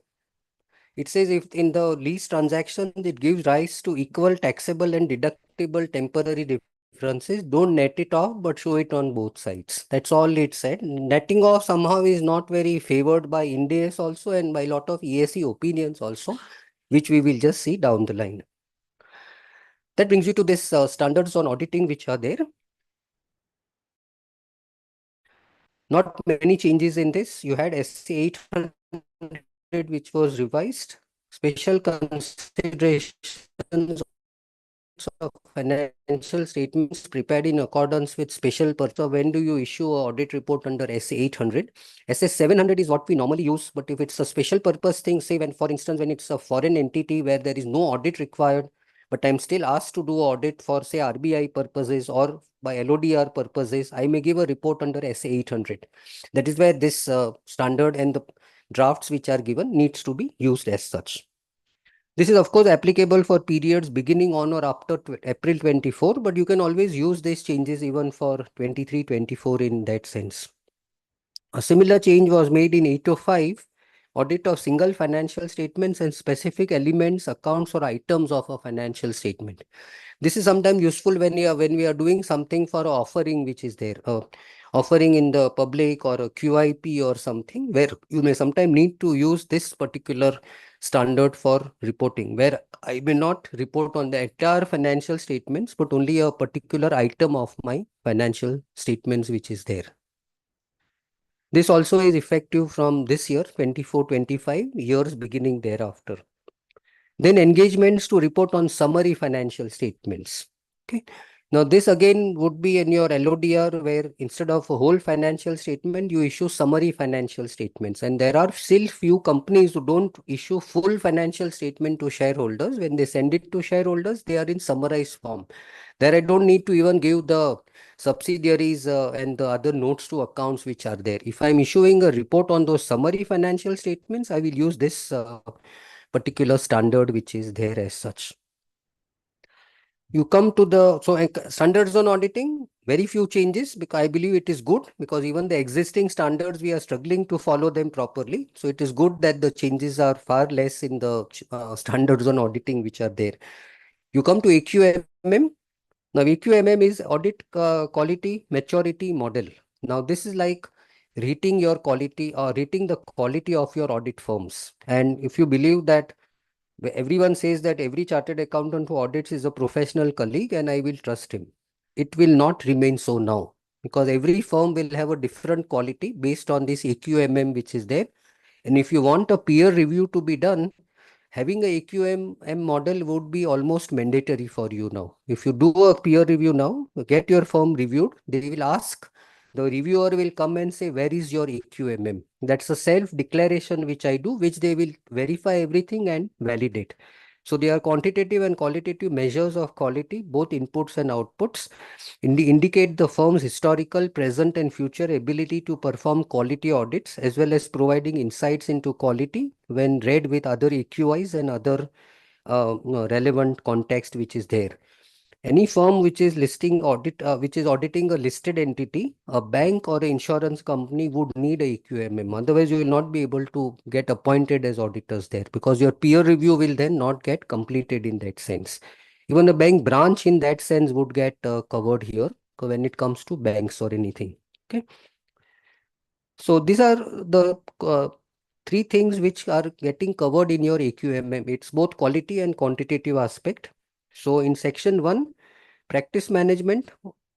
it says if in the lease transaction, it gives rise to equal taxable and deductible temporary differences. Don't net it off, but show it on both sides. That's all it said. Netting off somehow is not very favored by Ind AS also and by a lot of ESE opinions also, which we will just see down the line. That brings you to this standards on auditing which are there. Not many changes in this. You had SA 800 which was revised. Special considerations of financial statements prepared in accordance with special purpose. So when do you issue an audit report under SA 800? SA 700 is what we normally use, but if it's a special purpose thing, say when, for instance, when it's a foreign entity where there is no audit required, but I'm still asked to do audit for, say, RBI purposes or by LODR purposes, I may give a report under SA 800. That is where this standard and the drafts which are given needs to be used as such. This is of course applicable for periods beginning on or after April 24, but you can always use these changes even for 23-24 in that sense. A similar change was made in 805, audit of single financial statements and specific elements, accounts or items of a financial statement. This is sometimes useful when we are doing something for an offering which is there, offering in the public or a QIP or something, where you may sometimes need to use this particular standard for reporting, where I may not report on the entire financial statements, but only a particular item of my financial statements which is there. This also is effective from this year, 24-25, years beginning thereafter. Then engagements to report on summary financial statements. Okay. Now this again would be in your LODR, where instead of a whole financial statement, you issue summary financial statements. And there are still few companies who don't issue full financial statement to shareholders. When they send it to shareholders, they are in summarized form. There I don't need to even give the subsidiaries and the other notes to accounts which are there. If I'm issuing a report on those summary financial statements, I will use this particular standard which is there as such. You come to the standards on auditing, very few changes, because I believe it is good, because even the existing standards we are struggling to follow them properly. So it is good that the changes are far less in the standards on auditing which are there. You come to AQMM. Now AQMM is audit quality maturity model. Now this is like rating your quality or rating the quality of your audit firms. And if you believe that everyone says that every chartered accountant who audits is a professional colleague and I will trust him, it will not remain so now, because every firm will have a different quality based on this AQMM which is there. And if you want a peer review to be done, having a AQMM model would be almost mandatory for you now. If you do a peer review now, get your firm reviewed, they will ask, the reviewer will come and say, where is your AQMM? That's a self-declaration which I do, which they will verify everything and validate. So they are quantitative and qualitative measures of quality, both inputs and outputs, indicate the firm's historical, present and future ability to perform quality audits, as well as providing insights into quality when read with other AQIs and other relevant context which is there. Any firm which is which is auditing a listed entity, a bank or an insurance company would need a AQMM. Otherwise, you will not be able to get appointed as auditors there, because your peer review will then not get completed in that sense. Even a bank branch in that sense would get covered here when it comes to banks or anything. Okay. So these are the three things which are getting covered in your AQMM. It's both quality and quantitative aspect. So in section 1, practice management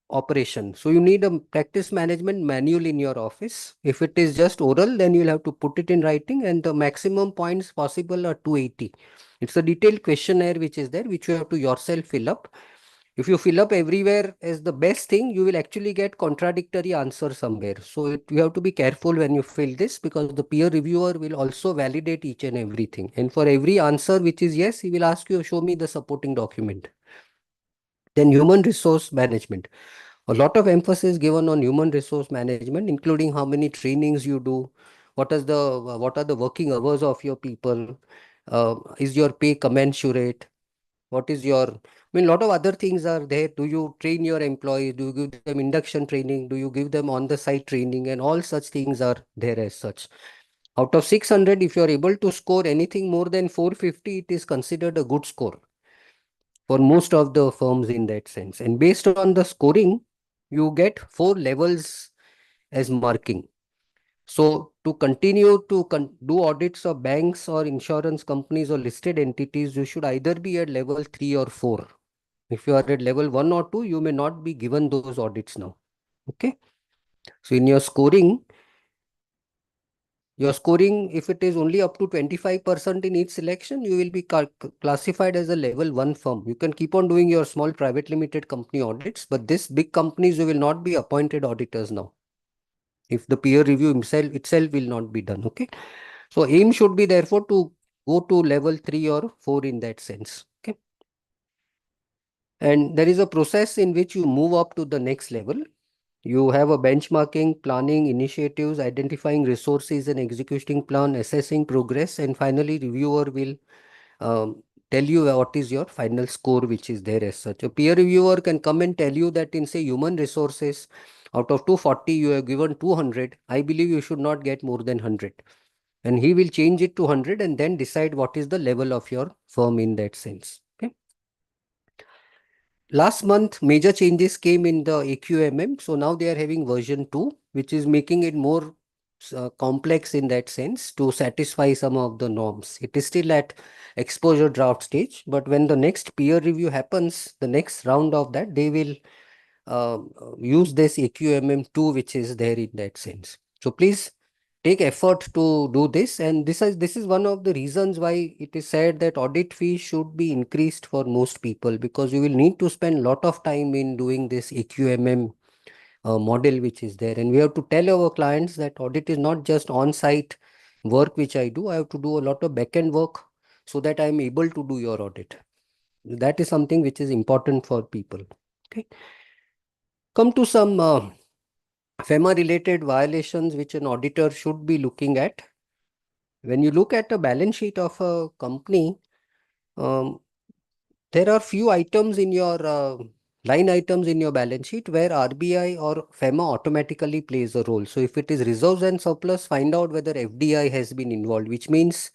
operation. So you need a practice management manual in your office. If it is just oral, then you'll have to put it in writing, and the maximum points possible are 280. It's a detailed questionnaire which is there, which you have to yourself fill up. If you fill up everywhere as the best thing, you will actually get contradictory answer somewhere. So you have to be careful when you fill this, because the peer reviewer will also validate each and everything. And for every answer which is yes, he will ask you, show me the supporting document. Then human resource management. A lot of emphasis given on human resource management, including how many trainings you do, what are the working hours of your people, is your pay commensurate, what is your, I mean, a lot of other things are there. Do you train your employees? Do you give them induction training? Do you give them on-the-site training? And all such things are there as such. Out of 600, if you are able to score anything more than 450, it is considered a good score for most of the firms in that sense. And based on the scoring, you get 4 levels as marking. So to continue to do audits of banks or insurance companies or listed entities, you should either be at level 3 or 4. If you are at level 1 or 2, you may not be given those audits now. Okay. So in your scoring, if it is only up to 25% in each selection, you will be classified as a level 1 firm. You can keep on doing your small private limited company audits, but this big companies, you will not be appointed auditors now. If the peer review itself will not be done. Okay. So aim should be therefore to go to level 3 or 4 in that sense. Okay. And there is a process in which you move up to the next level. You have a benchmarking, planning, initiatives, identifying resources and executing plan, assessing progress, and finally reviewer will tell you what is your final score, which is there as such. A peer reviewer can come and tell you that in say human resources, out of 240, you have given 200. I believe you should not get more than 100. And he will change it to 100 and then decide what is the level of your firm in that sense. Okay. Last month, major changes came in the AQMM. So now they are having version 2, which is making it more complex in that sense to satisfy some of the norms. It is still at exposure draft stage, but when the next peer review happens, the next round of that, they will use this AQMM2, which is there in that sense. So please take effort to do this, and this is one of the reasons why it is said that audit fees should be increased for most people, because you will need to spend a lot of time in doing this AQMM model which is there, and we have to tell our clients that audit is not just on-site work which I do. I have to do a lot of back-end work so that I am able to do your audit. That is something which is important for people. Okay. Come to some FEMA related violations which an auditor should be looking at. When you look at a balance sheet of a company, there are few items in your line items in your balance sheet where RBI or FEMA automatically plays a role. So if it is reserves and surplus, find out whether FDI has been involved, which means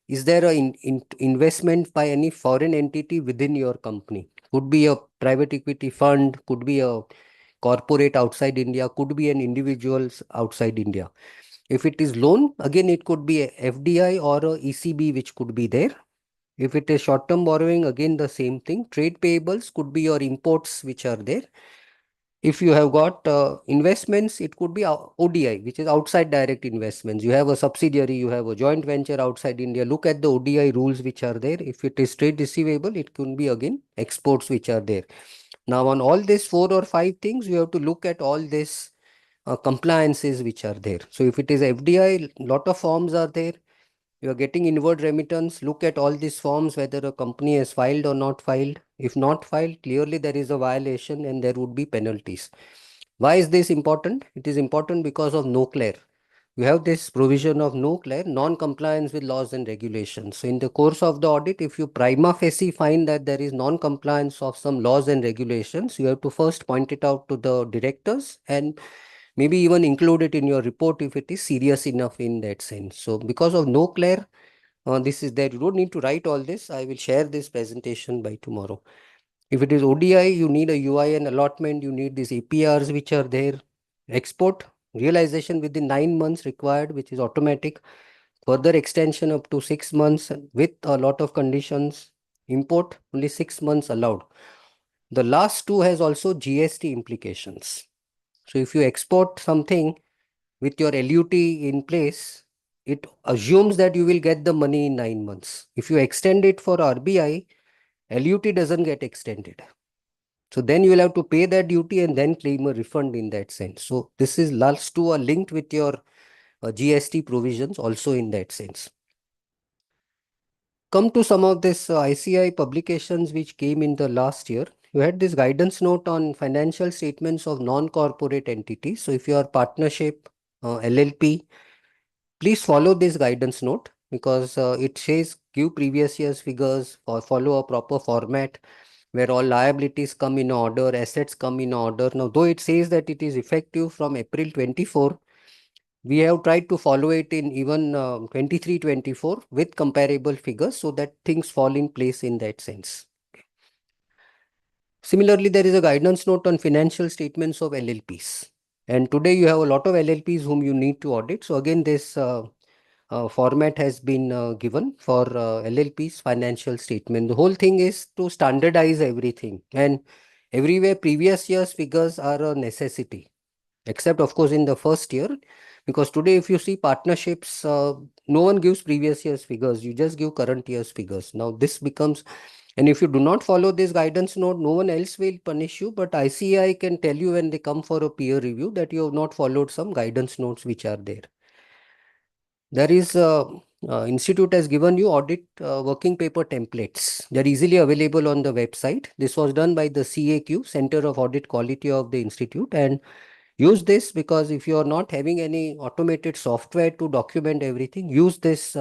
is there an investment by any foreign entity within your company? Could be a private equity fund, could be a corporate outside India, could be an individuals outside India. If it is loan, again, it could be a FDI or a ECB, which could be there. If it is short-term borrowing, again, the same thing. Trade payables could be your imports, which are there. If you have got investments, it could be ODI, which is outside direct investments. You have a subsidiary, you have a joint venture outside India. Look at the ODI rules which are there. If it is trade receivable, it could be again exports which are there. Now, on all these 4 or 5 things, you have to look at all these compliances which are there. So if it is FDI, lot of forms are there. You are getting inward remittance. Look at all these forms, whether a company has filed or not filed. If not filed, clearly there is a violation and there would be penalties. Why is this important? It is important because of no clear. You have this provision of no clear, non-compliance with laws and regulations. So in the course of the audit, if you prima facie find that there is non-compliance of some laws and regulations, you have to first point it out to the directors and maybe even include it in your report if it is serious enough in that sense. So because of no clear, this is there. You don't need to write all this. I will share this presentation by tomorrow. If it is ODI, you need a UI and allotment. You need these APRs which are there. Export, realization within 9 months required, which is automatic. Further extension up to 6 months with a lot of conditions. Import, only 6 months allowed. The last two has also GST implications. So if you export something with your LUT in place, it assumes that you will get the money in 9 months. If you extend it for RBI, LUT doesn't get extended. So then you will have to pay that duty and then claim a refund in that sense. So this is last two are linked with your GST provisions also in that sense. Come to some of this ICI publications which came in the last year. You had this guidance note on financial statements of non-corporate entities. So if you are partnership, LLP, please follow this guidance note because it says give previous year's figures or follow a proper format where all liabilities come in order, assets come in order. Now, though it says that it is effective from April 24, we have tried to follow it in even 23-24 with comparable figures so that things fall in place in that sense. Similarly, there is a guidance note on financial statements of LLPs. And today you have a lot of LLPs whom you need to audit. So again, this format has been given for LLP's financial statement. The whole thing is to standardize everything, and everywhere previous year's figures are a necessity, except of course in the first year, because today if you see partnerships, no one gives previous year's figures, you just give current year's figures. Now this becomes, and if you do not follow this guidance note, no one else will punish you, but ICAI can tell you when they come for a peer review that you have not followed some guidance notes which are there. There is institute has given you audit working paper templates. They're easily available on the website. This was done by the CAQ, Center of Audit Quality of the institute, and use this because if you are not having any automated software to document everything, use this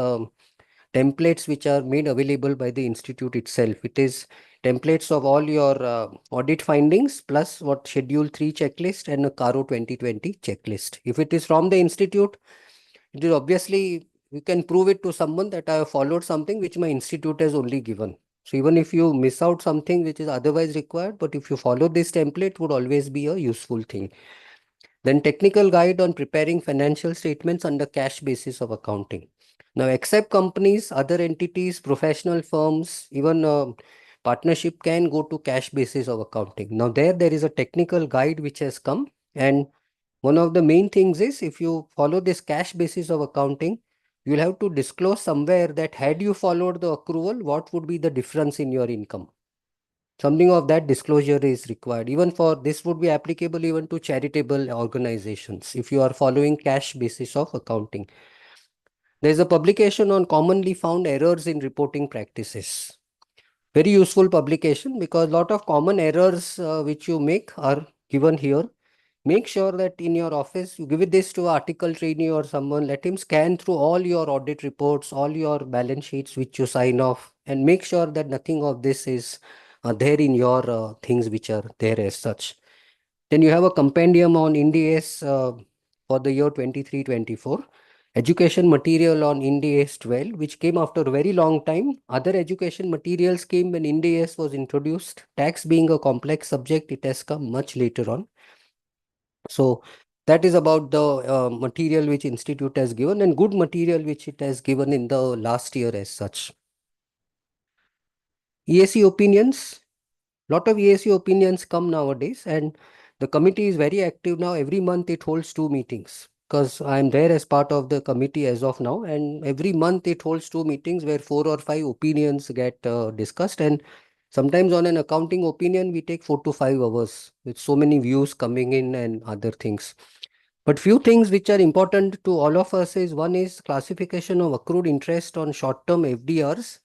templates which are made available by the institute itself. It is templates of all your audit findings plus what Schedule 3 checklist and a CARO 2020 checklist. If it is from the institute, it is obviously, you can prove it to someone that I have followed something which my institute has only given. So even if you miss out something which is otherwise required, but if you follow this template, would always be a useful thing. Then technical guide on preparing financial statements under cash basis of accounting. Now, except companies, other entities, professional firms, even partnership can go to cash basis of accounting. Now, there is a technical guide which has come, and one of the main things is if you follow this cash basis of accounting, you'll have to disclose somewhere that had you followed the accrual, what would be the difference in your income. Something of that disclosure is required. Even for this would be applicable even to charitable organizations if you are following cash basis of accounting. There is a publication on commonly found errors in reporting practices. Very useful publication because a lot of common errors which you make are given here. Make sure that in your office, you give it this to an article trainee or someone, let him scan through all your audit reports, all your balance sheets which you sign off, and make sure that nothing of this is there in your things which are there as such. Then you have a compendium on Ind AS for the year 23-24. Education material on Ind AS 12, which came after a very long time. Other education materials came when Ind AS was introduced. Tax being a complex subject, it has come much later on. So that is about the material which institute has given, and good material which it has given in the last year as such. EAC opinions, lot of EAC opinions come nowadays, and the committee is very active now. Every month it holds 2 meetings because I am there as part of the committee as of now, and every month it holds 2 meetings where 4 or 5 opinions get discussed, and sometimes on an accounting opinion we take 4 to 5 hours with so many views coming in and other things. But few things which are important to all of us is, one is classification of accrued interest on short-term FDRs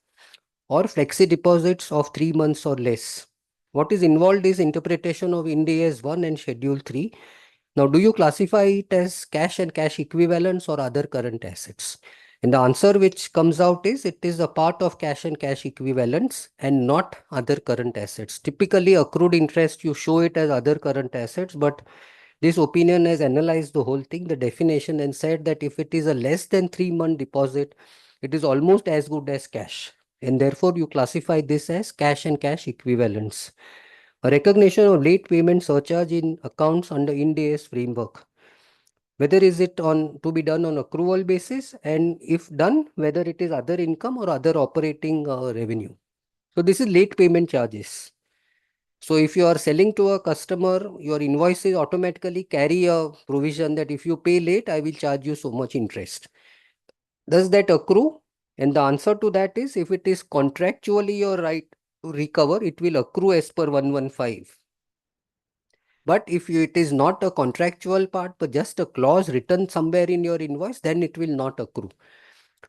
or flexi deposits of 3 months or less. What is involved is interpretation of Ind AS 1 and Schedule 3. Now, do you classify it as cash and cash equivalents or other current assets? And the answer which comes out is it is a part of cash and cash equivalents and not other current assets. Typically, accrued interest, you show it as other current assets, but this opinion has analyzed the whole thing, the definition, and said that if it is a less than 3-month deposit, it is almost as good as cash. And therefore, you classify this as cash and cash equivalents. A recognition of late payment surcharge in accounts under Ind AS framework. Whether is it on to be done on accrual basis, and if done, whether it is other income or other operating revenue. So this is late payment charges. So if you are selling to a customer, your invoices automatically carry a provision that if you pay late, I will charge you so much interest. Does that accrue? And the answer to that is, if it is contractually your right to recover, it will accrue as per 115. But if it is not a contractual part, but just a clause written somewhere in your invoice, then it will not accrue.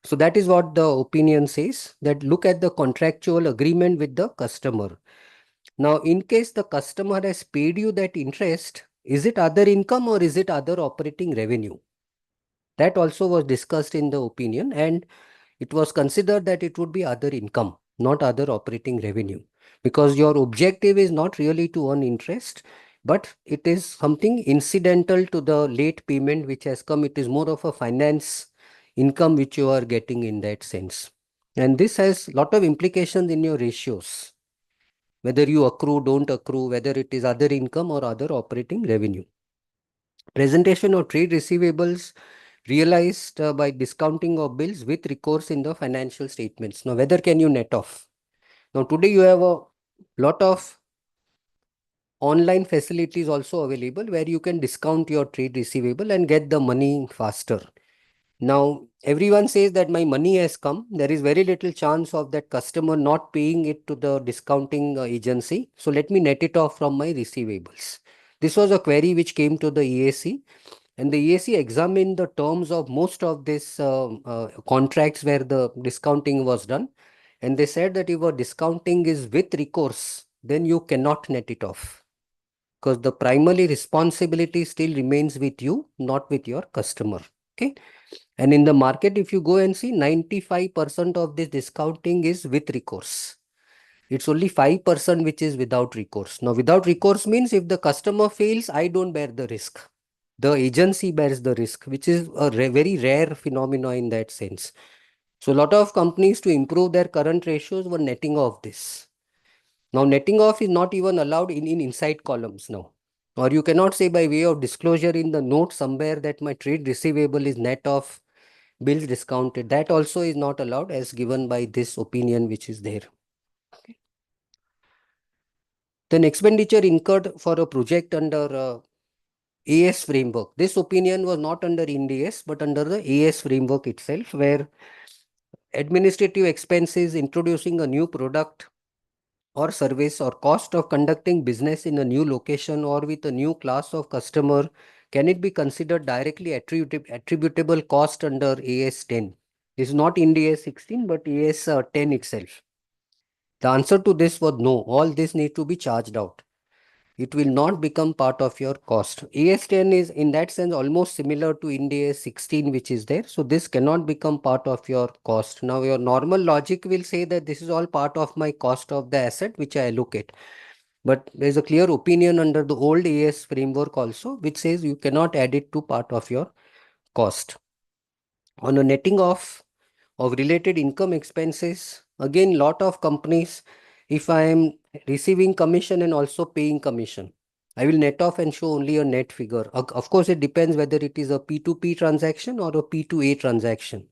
So that is what the opinion says, that look at the contractual agreement with the customer. Now, in case the customer has paid you that interest, is it other income or is it other operating revenue? That also was discussed in the opinion, and it was considered that it would be other income, not other operating revenue, because your objective is not really to earn interest, but it is something incidental to the late payment which has come. It is more of a finance income which you are getting in that sense. And this has a lot of implications in your ratios, whether you accrue, don't accrue, whether it is other income or other operating revenue. Presentation of trade receivables realized by discounting of bills with recourse in the financial statements. Now, whether can you net off? Now, today you have a lot of online facilities also available where you can discount your trade receivable and get the money faster. Now, everyone says that my money has come. There is very little chance of that customer not paying it to the discounting agency. So let me net it off from my receivables. This was a query which came to the EAC, and the EAC examined the terms of most of these contracts where the discounting was done. And they said that if a discounting is with recourse, then you cannot net it off, because the primary responsibility still remains with you, not with your customer. Okay. And in the market, if you go and see, 95% of this discounting is with recourse. It's only 5% which is without recourse. Now, without recourse means if the customer fails, I don't bear the risk. The agency bears the risk, which is a very rare phenomena in that sense. So, a lot of companies, to improve their current ratios, were netting off this. Now, netting off is not even allowed in inside columns now. Or you cannot say by way of disclosure in the note somewhere that my trade receivable is net off bills discounted. That also is not allowed as given by this opinion which is there. Okay. Then expenditure incurred for a project under AS framework. This opinion was not under Ind AS but under the AS framework itself, where administrative expenses, introducing a new product or service, or cost of conducting business in a new location or with a new class of customer, can it be considered directly attributable cost under AS 10? This is not Ind AS 16 but AS 10 itself. The answer to this was no. All this needs to be charged out. It will not become part of your cost. AS 10 is in that sense almost similar to Ind AS 16 which is there. So this cannot become part of your cost. Now your normal logic will say that this is all part of my cost of the asset which I allocate. But there is a clear opinion under the old AS framework also which says you cannot add it to part of your cost. On a netting off of related income expenses, again lot of companies, if I am receiving commission and also paying commission, I will net off and show only a net figure. Of course, it depends whether it is a P2P transaction or a P2A transaction.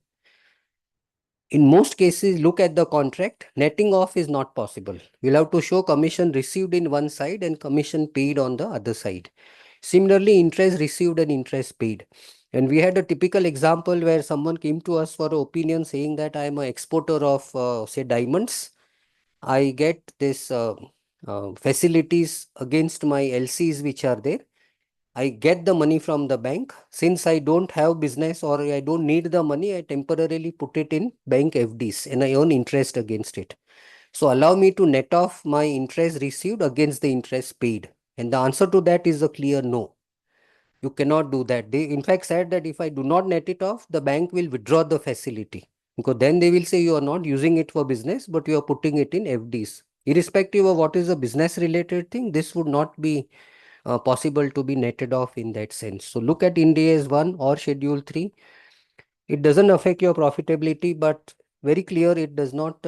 In most cases, look at the contract, netting off is not possible. You'll have to show commission received in one side and commission paid on the other side. Similarly, interest received and interest paid. And we had a typical example where someone came to us for an opinion saying that I am an exporter of, say, diamonds. I get this facilities against my LCs which are there. I get the money from the bank. Since I don't have business or I don't need the money, I temporarily put it in bank FDs and I earn interest against it. So allow me to net off my interest received against the interest paid. And the answer to that is a clear no. You cannot do that. They in fact said that if I do not net it off, the bank will withdraw the facility. Because then they will say you are not using it for business, but you are putting it in FDs. Irrespective of what is a business related thing, this would not be possible to be netted off in that sense. So look at Ind AS 1 or Schedule 3. It doesn't affect your profitability, but very clear it does not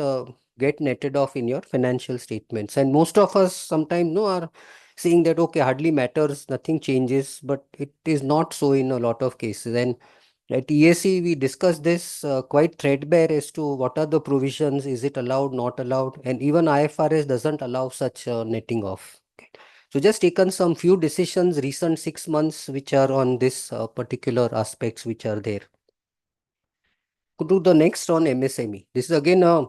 get netted off in your financial statements. And most of us sometimes are saying that, okay, hardly matters, nothing changes, but it is not so in a lot of cases. And at EAC, we discussed this quite threadbare as to what are the provisions, is it allowed, not allowed, and even IFRS doesn't allow such netting off. Okay. So just taken some few decisions recent 6 months which are on this particular aspects which are there. Go to the next on MSME. This is again a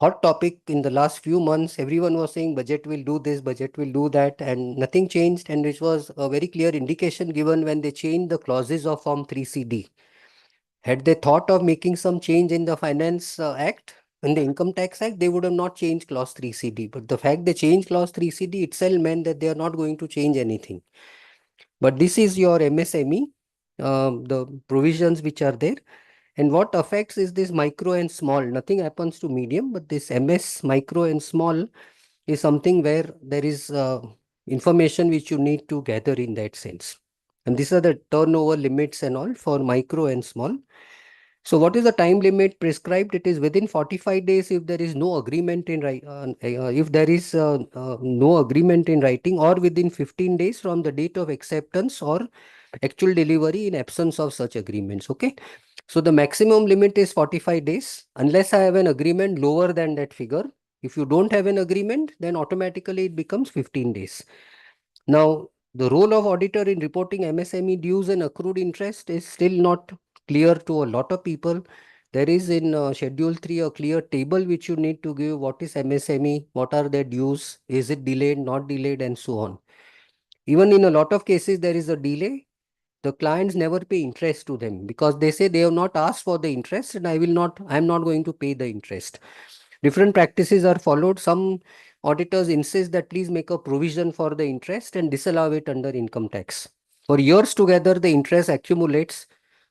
hot topic in the last few months. Everyone was saying budget will do this, budget will do that, and nothing changed. And which was a very clear indication given when they changed the clauses of Form 3CD. Had they thought of making some change in the Finance Act, in the Income Tax Act, they would have not changed Clause 3CD. But the fact they changed Clause 3CD itself meant that they are not going to change anything. But this is your MSME, the provisions which are there. And what affects is this micro and small. Nothing happens to medium, but this MS micro and small is something where there is information which you need to gather in that sense. And these are the turnover limits and all for micro and small. So what is the time limit prescribed? It is within 45 days if there is no agreement in if there is no agreement in writing, or within 15 days from the date of acceptance or actual delivery in absence of such agreements. Okay. So the maximum limit is 45 days unless I have an agreement lower than that figure. If you don't have an agreement, then automatically it becomes 15 days. Now, the role of auditor in reporting MSME dues and accrued interest is still not clear to a lot of people. There is in Schedule 3 a clear table which you need to give. What is MSME? What are their dues? Is it delayed, not delayed, and so on. Even in a lot of cases, there is a delay. The clients never pay interest to them because they say they have not asked for the interest and I'm not going to pay the interest. Different practices are followed. Some auditors insist that please make a provision for the interest and disallow it under income tax. For years together, the interest accumulates.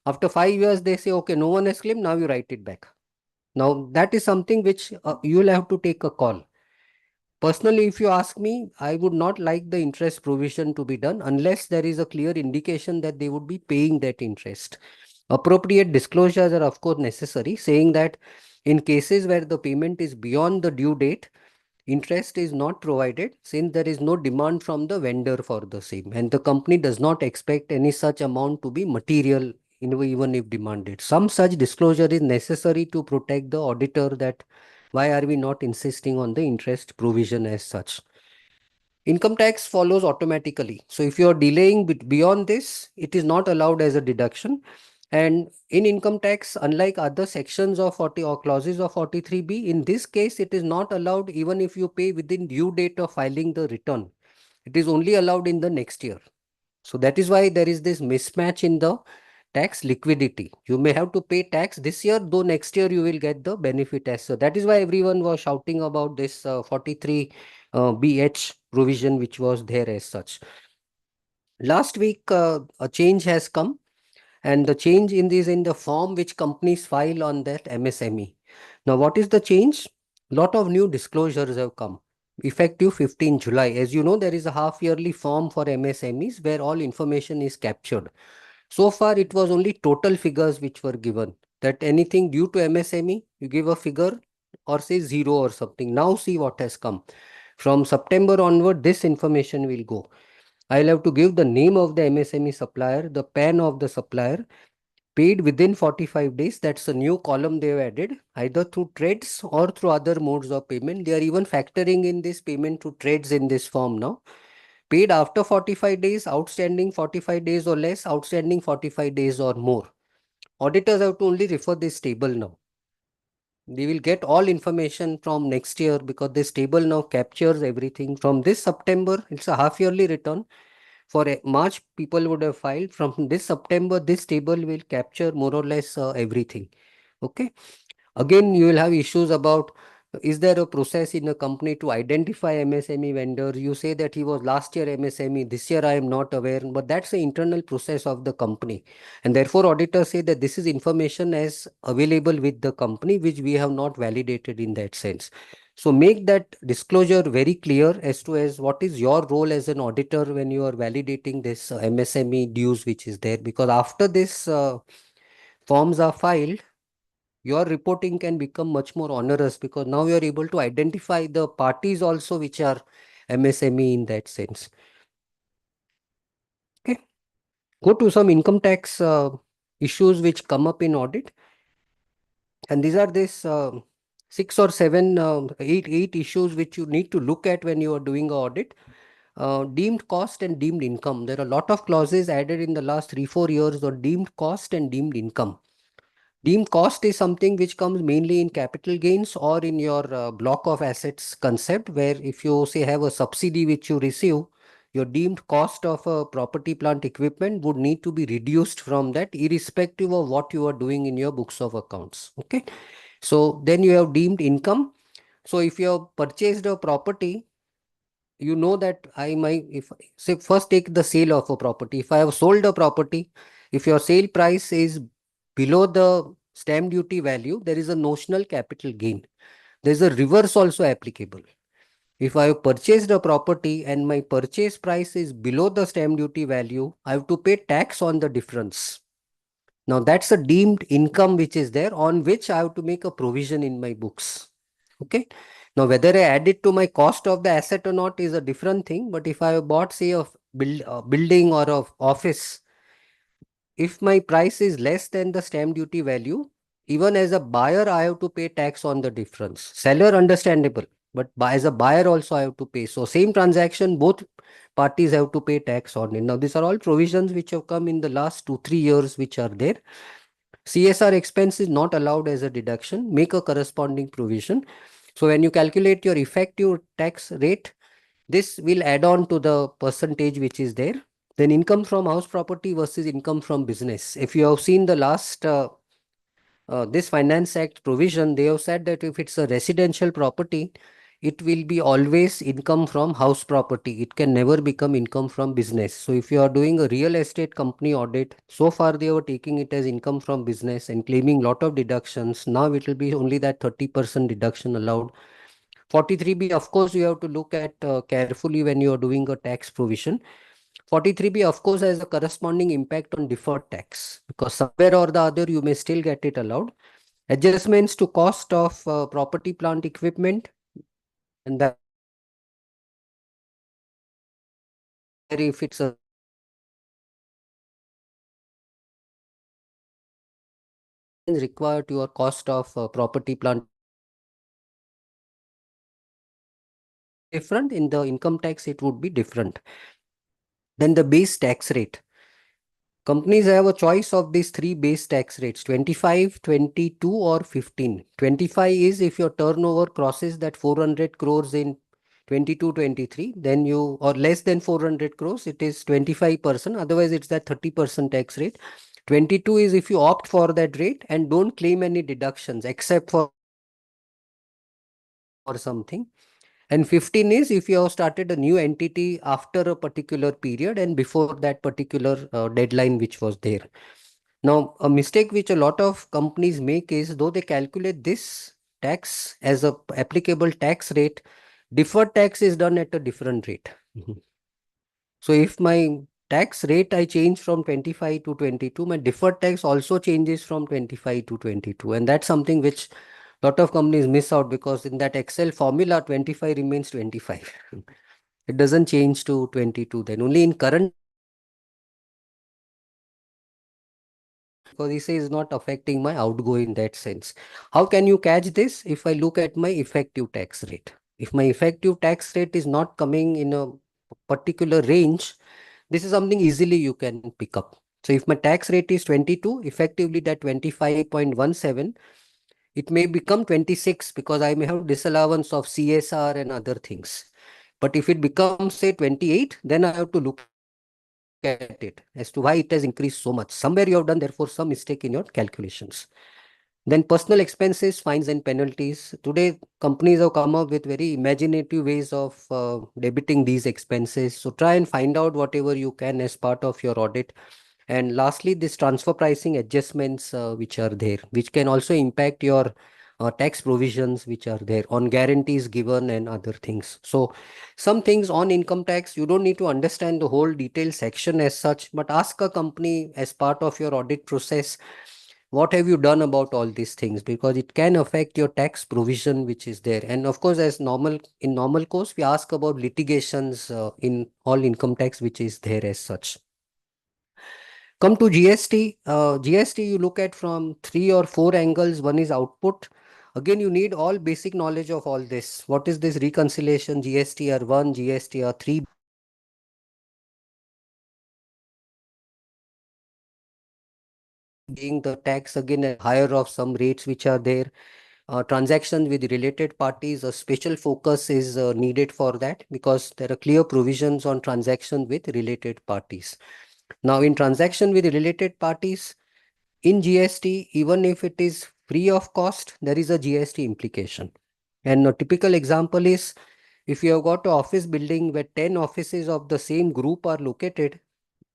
After 5 years, they say, okay, no one has claimed, now you write it back. Now, that is something which you will have to take a call. Personally, if you ask me, I would not like the interest provision to be done unless there is a clear indication that they would be paying that interest. Appropriate disclosures are of course necessary, saying that in cases where the payment is beyond the due date, interest is not provided since there is no demand from the vendor for the same and the company does not expect any such amount to be material even if demanded. Some such disclosure is necessary to protect the auditor that why are we not insisting on the interest provision as such. Income tax follows automatically. So if you are delaying beyond this, it is not allowed as a deduction. And in income tax, unlike other sections of 40 or clauses of 43B, in this case, it is not allowed even if you pay within due date of filing the return. It is only allowed in the next year. So that is why there is this mismatch in the tax liquidity. You may have to pay tax this year, though next year you will get the benefit as so. That is why everyone was shouting about this 43 BH provision which was there as such. Last week, a change has come. And the change in this in the form which companies file on that MSME. Now, what is the change? Lot of new disclosures have come. Effective 15 July. As you know, there is a half yearly form for MSMEs where all information is captured. So far, it was only total figures which were given. That anything due to MSME, you give a figure or say zero or something. Now see what has come. From September onward, this information will go. I'll have to give the name of the MSME supplier, the PAN of the supplier, paid within 45 days. That's a new column they've added, either through trades or through other modes of payment. They are even factoring in this payment to trades in this form now. Paid after 45 days, outstanding 45 days or less, outstanding 45 days or more. Auditors have to only refer this table now. They will get all information from next year because this table now captures everything. From this September, it's a half yearly return. For March, people would have filed. From this September, this table will capture more or less everything. Okay. Again, you will have issues about is there a process in a company to identify MSME vendor? You say that he was last year MSME, this year I am not aware, but that's the internal process of the company. And therefore, auditors say that this is information as available with the company, which we have not validated in that sense. So make that disclosure very clear as to what is your role as an auditor when you are validating this MSME dues which is there. Because after this forms are filed, your reporting can become much more onerous because now you are able to identify the parties also which are MSME in that sense. Okay. Go to some income tax issues which come up in audit. And these are this 6 or 7, 8 issues which you need to look at when you are doing an audit. Deemed cost and deemed income. There are a lot of clauses added in the last 3-4 years on deemed cost and deemed income. Deemed cost is something which comes mainly in capital gains or in your block of assets concept, where if you say have a subsidy which you receive, your deemed cost of a property plant equipment would need to be reduced from that irrespective of what you are doing in your books of accounts. Okay. So then you have deemed income. So if you have purchased a property, you know that I might, if say first take the sale of a property. If I have sold a property, if your sale price is below the stamp duty value, there is a notional capital gain. There is a reverse also applicable. If I have purchased a property and my purchase price is below the stamp duty value, I have to pay tax on the difference. Now that's a deemed income which is there on which I have to make a provision in my books. Okay. Now whether I add it to my cost of the asset or not is a different thing. But if I have bought say a building or of office if my price is less than the stamp duty value, even as a buyer, I have to pay tax on the difference. Seller, understandable, but as a buyer also I have to pay. So same transaction, both parties have to pay tax on it. Now, these are all provisions which have come in the last 2-3 years, which are there. CSR expense is not allowed as a deduction. Make a corresponding provision. So when you calculate your effective tax rate, this will add on to the percentage which is there. Then income from house property versus income from business. If you have seen the last this Finance Act provision, they have said that if it's a residential property, it will be always income from house property. It can never become income from business. So if you are doing a real estate company audit, so far they were taking it as income from business and claiming lot of deductions. Now it will be only that 30% deduction allowed. 43B, of course, you have to look at carefully when you are doing a tax provision. 43B, of course, has a corresponding impact on deferred tax, because somewhere or the other you may still get it allowed. Adjustments to cost of property, plant, equipment, and that if it's a required to your cost of property, plant, different. In the income tax, it would be different. Then the base tax rate. Companies have a choice of these three base tax rates: 25, 22, or 15. 25 is if your turnover crosses that 400 crores in 22-23, then you, or less than 400 crores, it is 25%. Otherwise, it's that 30% tax rate. 22 is if you opt for that rate and don't claim any deductions except for or something. And 15 is if you have started a new entity after a particular period and before that particular deadline which was there. Now, a mistake which a lot of companies make is, though they calculate this tax as a applicable tax rate, deferred tax is done at a different rate. So if my tax rate I change from 25 to 22, my deferred tax also changes from 25 to 22. And that's something which lot of companies miss out, because in that Excel formula, 25 remains 25. It doesn't change to 22. Then only in current, because he says not affecting my outgoing in that sense. How can you catch this? If I look at my effective tax rate. If my effective tax rate is not coming in a particular range, this is something easily you can pick up. So if my tax rate is 22, effectively that 25.17, it may become 26 because I may have disallowance of CSR and other things. But if it becomes, say, 28, then I have to look at it as to why it has increased so much. Somewhere you have done, therefore, some mistake in your calculations. Then personal expenses, fines and penalties. Today, companies have come up with very imaginative ways of debiting these expenses. So try and find out whatever you can as part of your audit. And lastly, this transfer pricing adjustments which are there, which can also impact your tax provisions which are there on guarantees given and other things. So some things on income tax, you don't need to understand the whole detailed section as such, but ask a company as part of your audit process, what have you done about all these things, because it can affect your tax provision which is there. And of course, as normal in normal course, we ask about litigations in all income tax which is there as such. Come to GST. GST you look at from 3 or 4 angles. One is output. Again, you need all basic knowledge of all this. What is this reconciliation? GST R1, GST R3. Being the tax again higher of some rates which are there. Transactions with related parties, a special focus is needed for that, because there are clear provisions on transaction with related parties. Now, in transaction with related parties, in GST, even if it is free of cost, there is a GST implication. And a typical example is, if you have got an office building where 10 offices of the same group are located,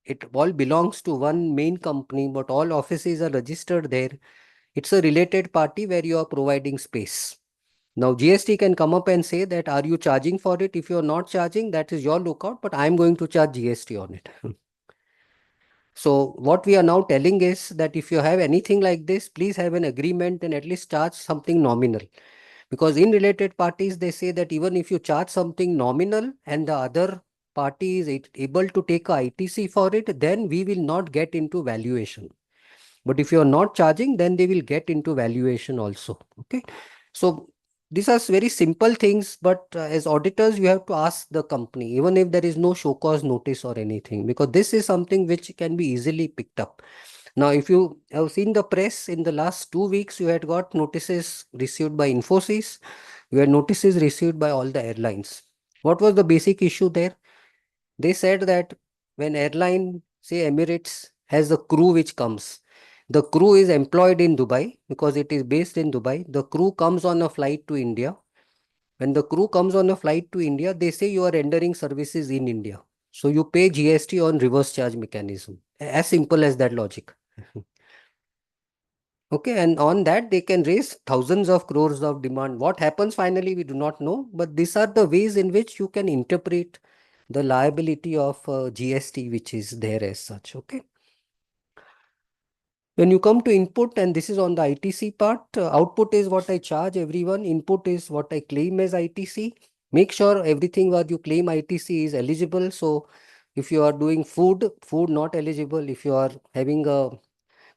it all belongs to one main company, but all offices are registered there. It's a related party where you are providing space. Now, GST can come up and say that, are you charging for it? If you're not charging, that is your lookout, but I'm going to charge GST on it. So what we are now telling is that if you have anything like this, please have an agreement and at least charge something nominal. Because in related parties, they say that even if you charge something nominal and the other party is able to take a ITC for it, then we will not get into valuation. But if you are not charging, then they will get into valuation also. Okay. So these are very simple things, but as auditors, you have to ask the company, even if there is no show cause notice or anything, because this is something which can be easily picked up. Now, if you have seen the press in the last 2 weeks, you had got notices received by Infosys, you had notices received by all the airlines. What was the basic issue there? They said that when airline, say Emirates, has a crew which comes, the crew is employed in Dubai because it is based in Dubai. The crew comes on a flight to India. When the crew comes on a flight to India, they say you are rendering services in India. So you pay GST on reverse charge mechanism. As simple as that logic. Okay, and on that they can raise thousands of crores of demand. What happens finally, we do not know, but these are the ways in which you can interpret the liability of GST, which is there as such. Okay. When you come to input, and this is on the ITC part, output is what I charge everyone, input is what I claim as ITC. Make sure everything what you claim ITC is eligible. So if you are doing food not eligible. If you are having a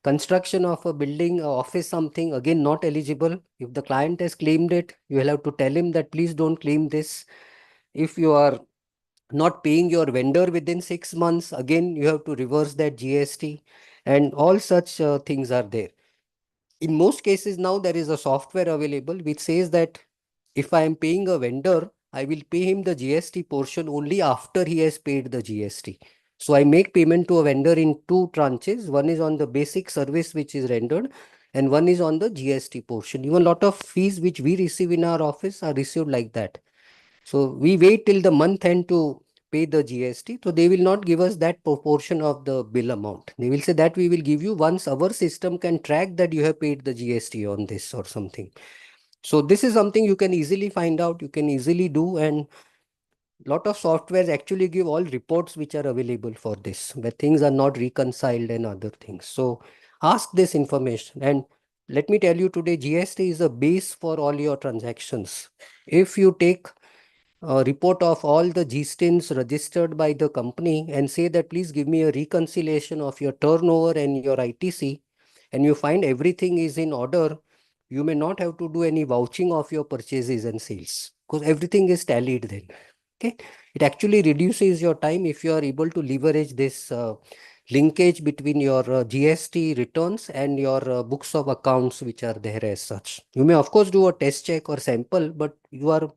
construction of a building, a office, something, again not eligible. If the client has claimed it, you will have to tell him that please don't claim this. If you are not paying your vendor within 6 months, again you have to reverse that GST, and all such things are there. In most cases now there is a software available which says that if I am paying a vendor, I will pay him the GST portion only after he has paid the GST. So I make payment to a vendor in two tranches. One is on the basic service which is rendered, and one is on the GST portion. Even a lot of fees which we receive in our office are received like that. So we wait till the month end to pay the GST. So they will not give us that proportion of the bill amount. They will say that we will give you once our system can track that you have paid the GST on this or something. So this is something you can easily find out, you can easily do, and lot of softwares actually give all reports which are available for this, where things are not reconciled and other things. So ask this information. And let me tell you today, GST is a base for all your transactions. If you take a report of all the GSTINs registered by the company and say that please give me a reconciliation of your turnover and your ITC, and you find everything is in order, you may not have to do any vouching of your purchases and sales because everything is tallied then. Okay, it actually reduces your time if you are able to leverage this linkage between your GST returns and your books of accounts which are there as such. You may of course do a test check or sample, but you are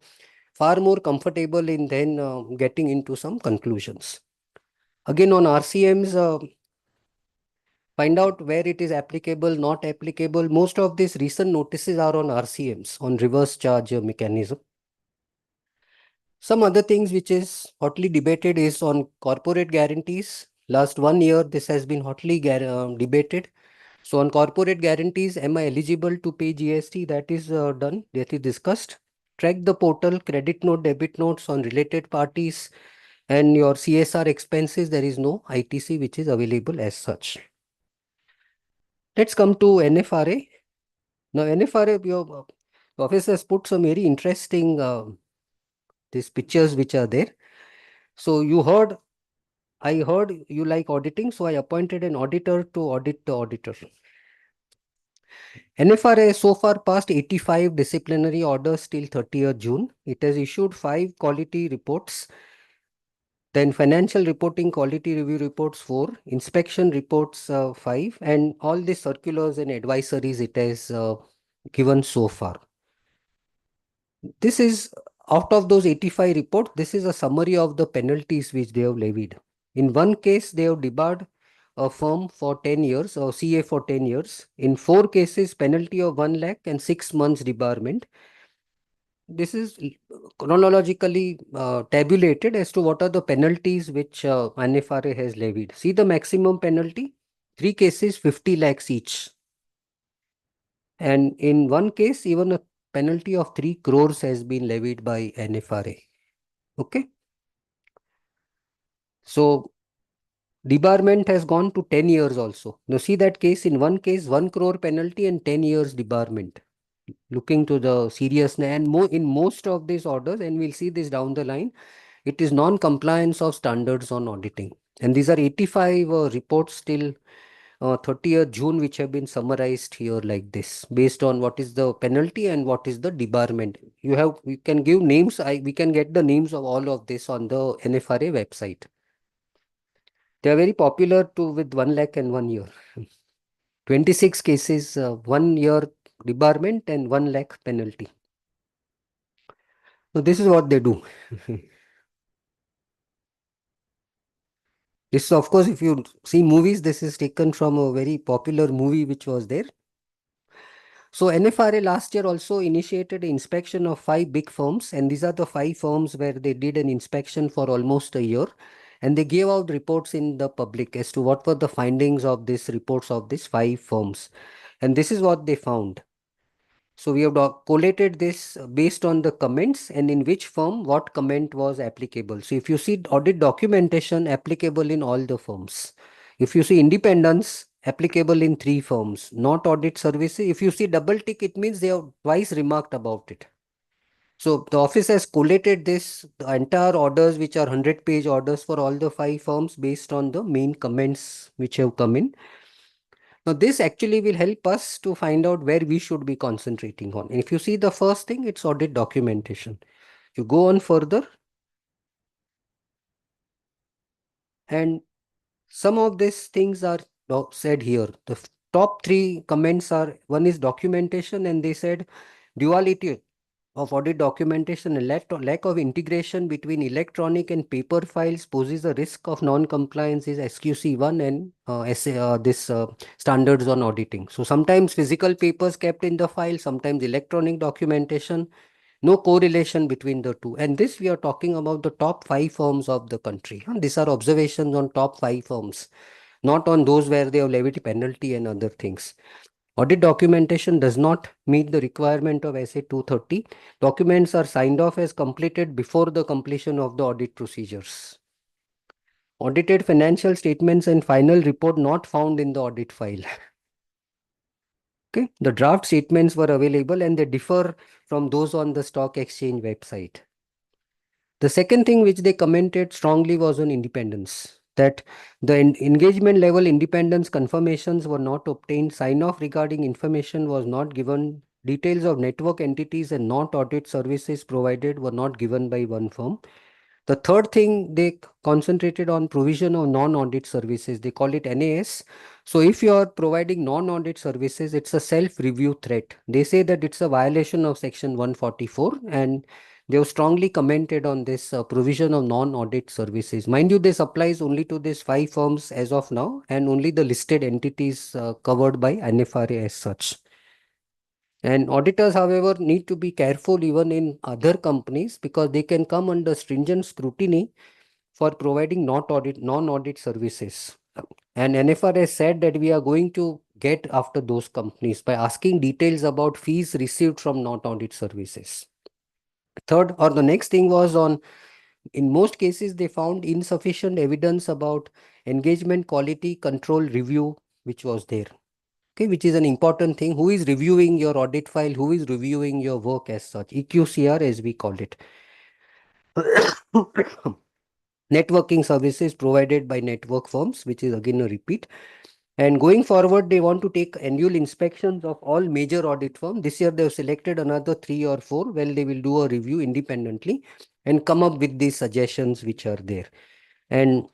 far more comfortable in then getting into some conclusions. Again on RCMs, find out where it is applicable, not applicable. Most of these recent notices are on RCMs, on reverse charge mechanism. Some other things which is hotly debated is on corporate guarantees. Last 1 year, this has been hotly debated. So on corporate guarantees, am I eligible to pay GST? That is done, that is discussed. Track the portal, credit note, debit notes on related parties, and your CSR expenses. There is no ITC which is available as such. Let's come to NFRA. Now NFRA, your office has put some very interesting these pictures which are there. So I heard you like auditing, so I appointed an auditor to audit the auditor. NFRA has so far passed 85 disciplinary orders till 30th June. It has issued 5 quality reports, then financial reporting quality review reports 4, inspection reports 5, and all the circulars and advisories it has given so far. This is out of those 85 reports, this is a summary of the penalties which they have levied. In one case, they have debarred a firm for 10 years or CA for 10 years. In 4 cases, penalty of 1 lakh and 6 months debarment. This is chronologically tabulated as to what are the penalties which NFRA has levied. See the maximum penalty, 3 cases, 50 lakhs each. And in one case, even a penalty of 3 crores has been levied by NFRA. Okay. So debarment has gone to 10 years also. Now see that case, in one case, 1 crore penalty and 10 years debarment. Looking to the seriousness, and in most of these orders, and we'll see this down the line, It is non-compliance of standards on auditing. And these are 85 reports till 30th June, which have been summarized here like this, based on what is the penalty and what is the debarment. We can give names. We can get the names of all of this on the NFRA website. They are very popular too, with 1 lakh and 1 year. 26 cases, 1 year debarment and 1 lakh penalty. So this is what they do. This, of course, if you see movies, this is taken from a very popular movie which was there. So NFRA last year also initiated an inspection of 5 big firms, and these are the 5 firms where they did an inspection for almost a year, and they gave out reports in the public as to what were the findings of these reports of these 5 firms. And this is what they found. So we have collated this based on the comments and in which firm what comment was applicable. So if you see audit documentation applicable in all the firms. If you see independence applicable in 3 firms, not audit services. If you see double tick, it means they have twice remarked about it. So the office has collated this, the entire orders, which are 100-page orders for all the 5 firms based on the main comments which have come in. Now, this actually will help us to find out where we should be concentrating on. And if you see the first thing, it's audit documentation. You go on further, and some of these things are said here. The top 3 comments are, one is documentation, and they said duality of audit documentation and lack of integration between electronic and paper files poses a risk of non-compliance is SQC1 and standards on auditing. So sometimes physical papers kept in the file, sometimes electronic documentation, no correlation between the two. And this we are talking about the top 5 firms of the country. These are observations on top 5 firms, not on those where they have levied penalty and other things. Audit documentation does not meet the requirement of SA 230. Documents are signed off as completed before the completion of the audit procedures. Audited financial statements and final report not found in the audit file. Okay, the draft statements were available and they differ from those on the stock exchange website. The second thing which they commented strongly was on independence, that the engagement level independence confirmations were not obtained, sign off regarding information was not given, details of network entities and not audit services provided were not given by one firm. The third thing, they concentrated on provision of non-audit services. They call it NAS. So if you are providing non-audit services, it's a self-review threat. They say that it's a violation of section 144, and they have strongly commented on this provision of non-audit services. Mind you, this applies only to these 5 firms as of now, and only the listed entities covered by NFRA as such. And auditors, however, need to be careful even in other companies because they can come under stringent scrutiny for providing non-audit services. And NFR has said that we are going to get after those companies by asking details about fees received from non-audit services. Third, or the next thing was on, in most cases, they found insufficient evidence about engagement quality control review, which was there. Okay, which is an important thing. Who is reviewing your audit file? Who is reviewing your work as such? EQCR as we call it. Networking services provided by network firms, which is again a repeat. And going forward, they want to take annual inspections of all major audit firms. This year, they have selected another 3 or 4. Well, they will do a review independently and come up with these suggestions which are there. And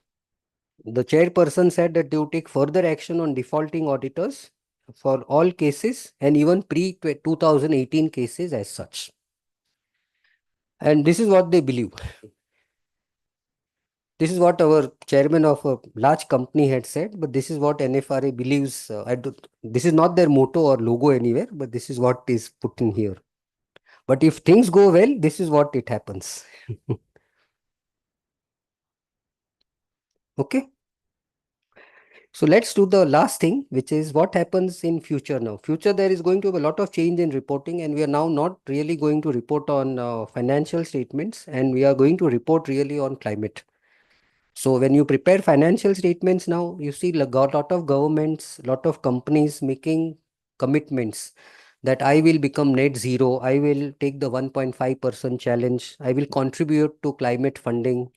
the chairperson said that they would take further action on defaulting auditors for all cases and even pre-2018 cases as such. And this is what they believe. This is what our chairman of a large company had said, but this is what NFRA believes. This is not their motto or logo anywhere, but this is what is put in here. But if things go well, this is what it happens. Okay. So let's do the last thing, which is what happens in future now. Future, there is going to be a lot of change in reporting, and we are now not really going to report on financial statements, and we are going to report really on climate. So when you prepare financial statements now, you see a lot of governments, lot of companies making commitments that I will become net zero, I will take the 1.5% challenge, I will contribute to climate funding,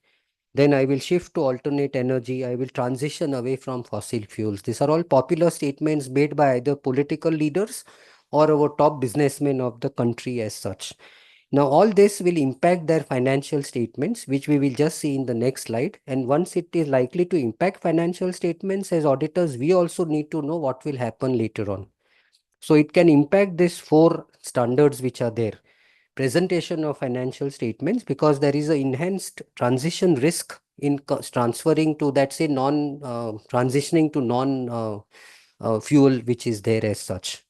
then I will shift to alternate energy, I will transition away from fossil fuels. These are all popular statements made by either political leaders or our top businessmen of the country as such. Now, all this will impact their financial statements, which we will just see in the next slide. And once it is likely to impact financial statements, as auditors, we also need to know what will happen later on. So it can impact these four standards which are there. Presentation of financial statements, because there is an enhanced transition risk in transferring to that, say, transitioning to non fuel, which is there as such.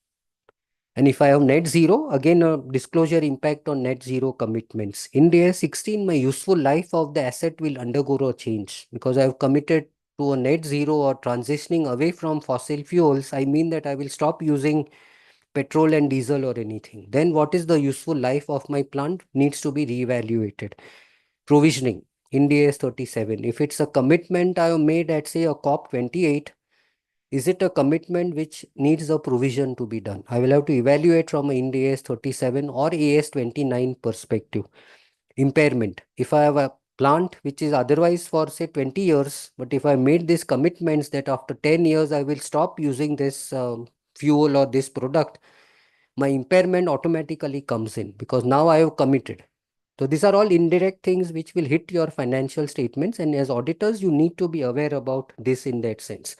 And if I have net zero, again, a disclosure impact on net zero commitments. In day 16, my useful life of the asset will undergo a change because I have committed to a net zero or transitioning away from fossil fuels. I mean that I will stop using petrol and diesel or anything. Then what is the useful life of my plant needs to be reevaluated. Provisioning. In day 37. If it's a commitment I have made at, say, a COP 28, is it a commitment which needs a provision to be done? I will have to evaluate from a Ind AS 37 or AS 29 perspective. Impairment. If I have a plant which is otherwise for, say, 20 years, but if I made these commitments that after 10 years I will stop using this fuel or this product, my impairment automatically comes in because now I have committed. So these are all indirect things which will hit your financial statements, and as auditors, you need to be aware about this in that sense.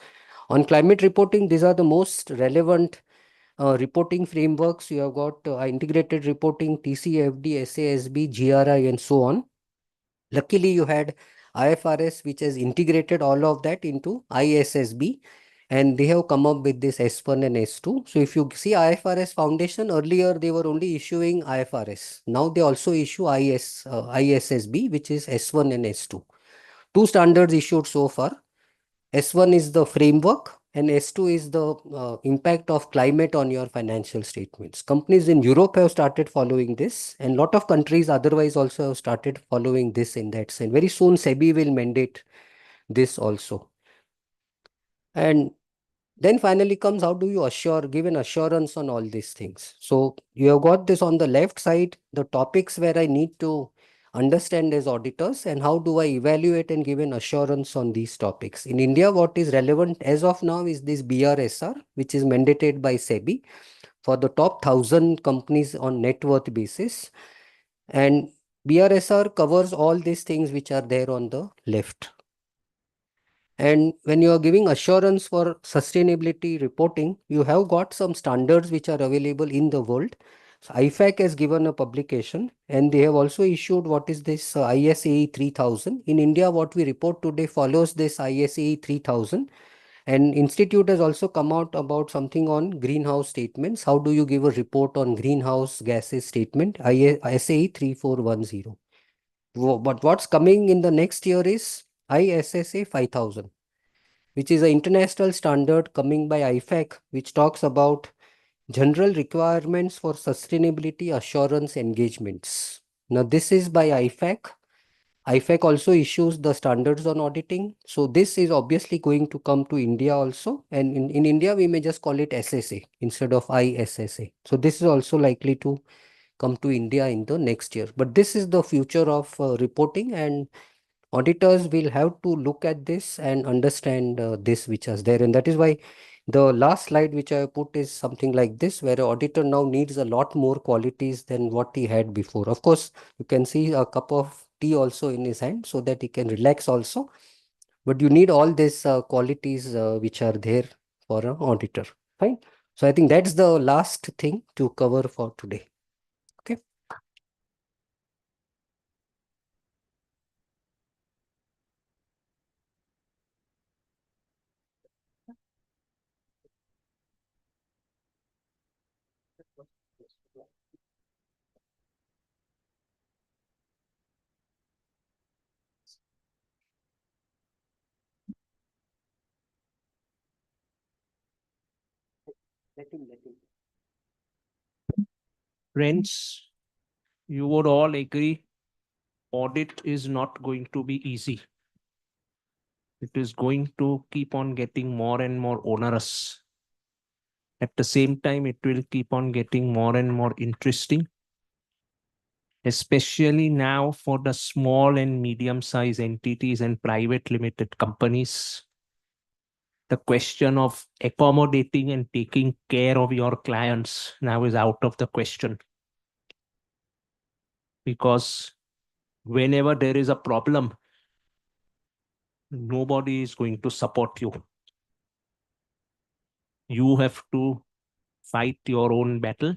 On climate reporting, these are the most relevant reporting frameworks. You have got integrated reporting, TCFD, SASB, GRI, and so on. Luckily, you had IFRS, which has integrated all of that into ISSB, and they have come up with this S1 and S2. So if you see IFRS Foundation, earlier they were only issuing IFRS. Now they also issue ISSB, which is S1 and S2. Two standards issued so far. S1 is the framework and S2 is the impact of climate on your financial statements. Companies in Europe have started following this, and lot of countries otherwise also have started following this in that sense. Very soon SEBI will mandate this also. And then finally comes, how do you give an assurance on all these things? So you have got this on the left side, the topics where I need to understand as auditors, and how do I evaluate and give an assurance on these topics. In India, what is relevant as of now is this BRSR, which is mandated by SEBI for the top 1,000 companies on net worth basis. And BRSR covers all these things which are there on the left. And when you are giving assurance for sustainability reporting, you have got some standards which are available in the world. So IFAC has given a publication, and they have also issued what is this ISAE 3000. In India, what we report today follows this ISAE 3000. And Institute has also come out about something on greenhouse statements. How do you give a report on greenhouse gases statement? ISAE 3410. But what's coming in the next year is ISSA 5000, which is an international standard coming by IFAC, which talks about general requirements for sustainability assurance engagements. Now, this is by IFAC. IFAC also issues the standards on auditing. So this is obviously going to come to India also. And in India, we may just call it SSA instead of ISSA. So this is also likely to come to India in the next year. But this is the future of reporting, and auditors will have to look at this and understand this which is there. And that is why the last slide which I put is something like this, where an auditor now needs a lot more qualities than what he had before. Of course, you can see a cup of tea also in his hand so that he can relax also. But you need all these qualities which are there for an auditor. Fine. So I think that's the last thing to cover for today. Okay. Friends, you would all agree audit is not going to be easy. It is going to keep on getting more and more onerous. At the same time, it will keep on getting more and more interesting, especially now for the small and medium-sized entities and private limited companies. The question of accommodating and taking care of your clients now is out of the question. Because whenever there is a problem, nobody is going to support you. You have to fight your own battle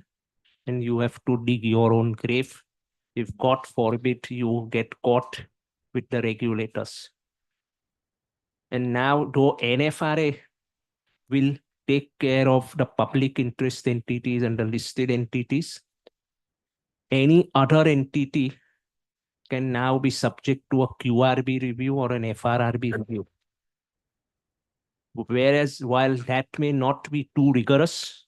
and you have to dig your own grave. If God forbid you get caught with the regulators. And now, though NFRA will take care of the public interest entities and the listed entities, any other entity can now be subject to a QRB review or an FRRB review. Whereas while that may not be too rigorous,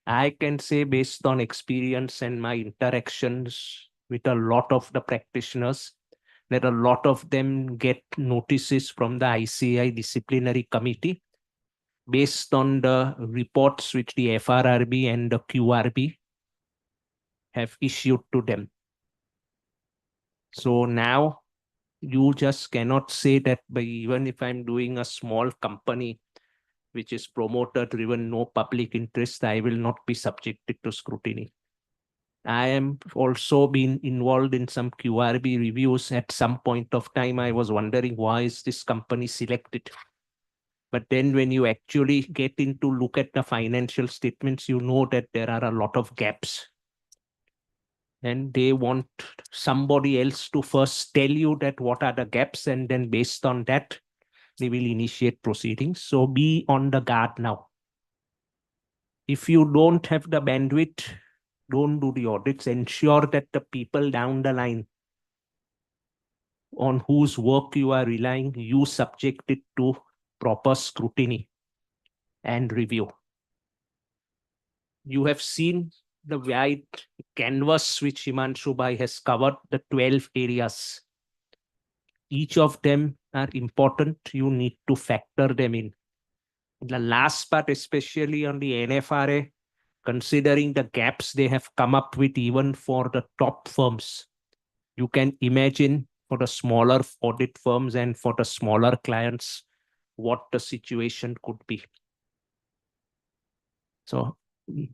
I can say based on experience and my interactions with a lot of the practitioners, that a lot of them get notices from the ICAI disciplinary committee based on the reports which the FRRB and the QRB have issued to them. So now you just cannot say that by even if I'm doing a small company, which is promoter driven, no public interest, I will not be subjected to scrutiny. I am also been involved in some QRB reviews. At some point of time, I was wondering, why is this company selected? But then when you actually get into look at the financial statements, you know that there are a lot of gaps. And they want somebody else to first tell you that what are the gaps, and then based on that, they will initiate proceedings. So be on the guard now. If you don't have the bandwidth, don't do the audits. Ensure that the people down the line on whose work you are relying, you subject it to proper scrutiny and review. You have seen the wide canvas which Himanshu Bhai has covered, the 12 areas. Each of them are important. You need to factor them in. The last part, especially on the NFRA, considering the gaps they have come up with even for the top firms, you can imagine for the smaller audit firms and for the smaller clients, what the situation could be. So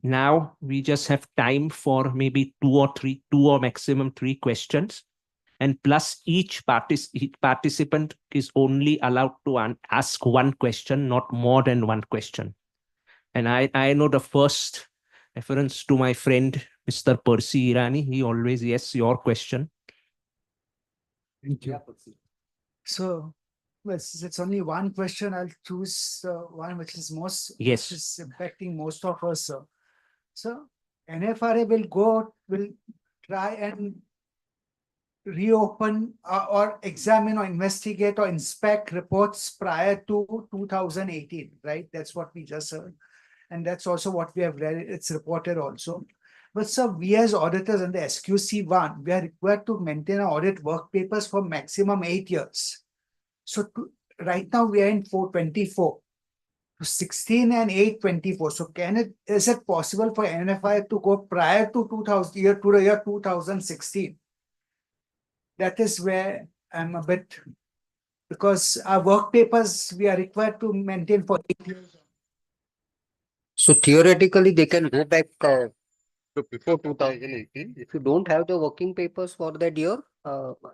now we just have time for maybe two or maximum three questions. And plus each participant is only allowed to ask one question, not more than one question. And I know the first reference to my friend, Mr. Percy Irani, he always, yes, your question. Thank you. So, it's only one question. I'll choose one which is most, Yes. which is impacting most of us. So, NFRA will try and reopen or examine or investigate or inspect reports prior to 2018, right? That's what we just heard. And that's also what we have read. It's reported also. But sir, we as auditors under SQC1, we are required to maintain our audit work papers for maximum 8 years. So right now we are in 424. To 16 and 824. So is it possible for NFI to go prior to the year 2016? That is where I'm a bit, because our work papers we are required to maintain for 8 years. So theoretically, they can go back to before 2018. If you don't have the working papers for that year,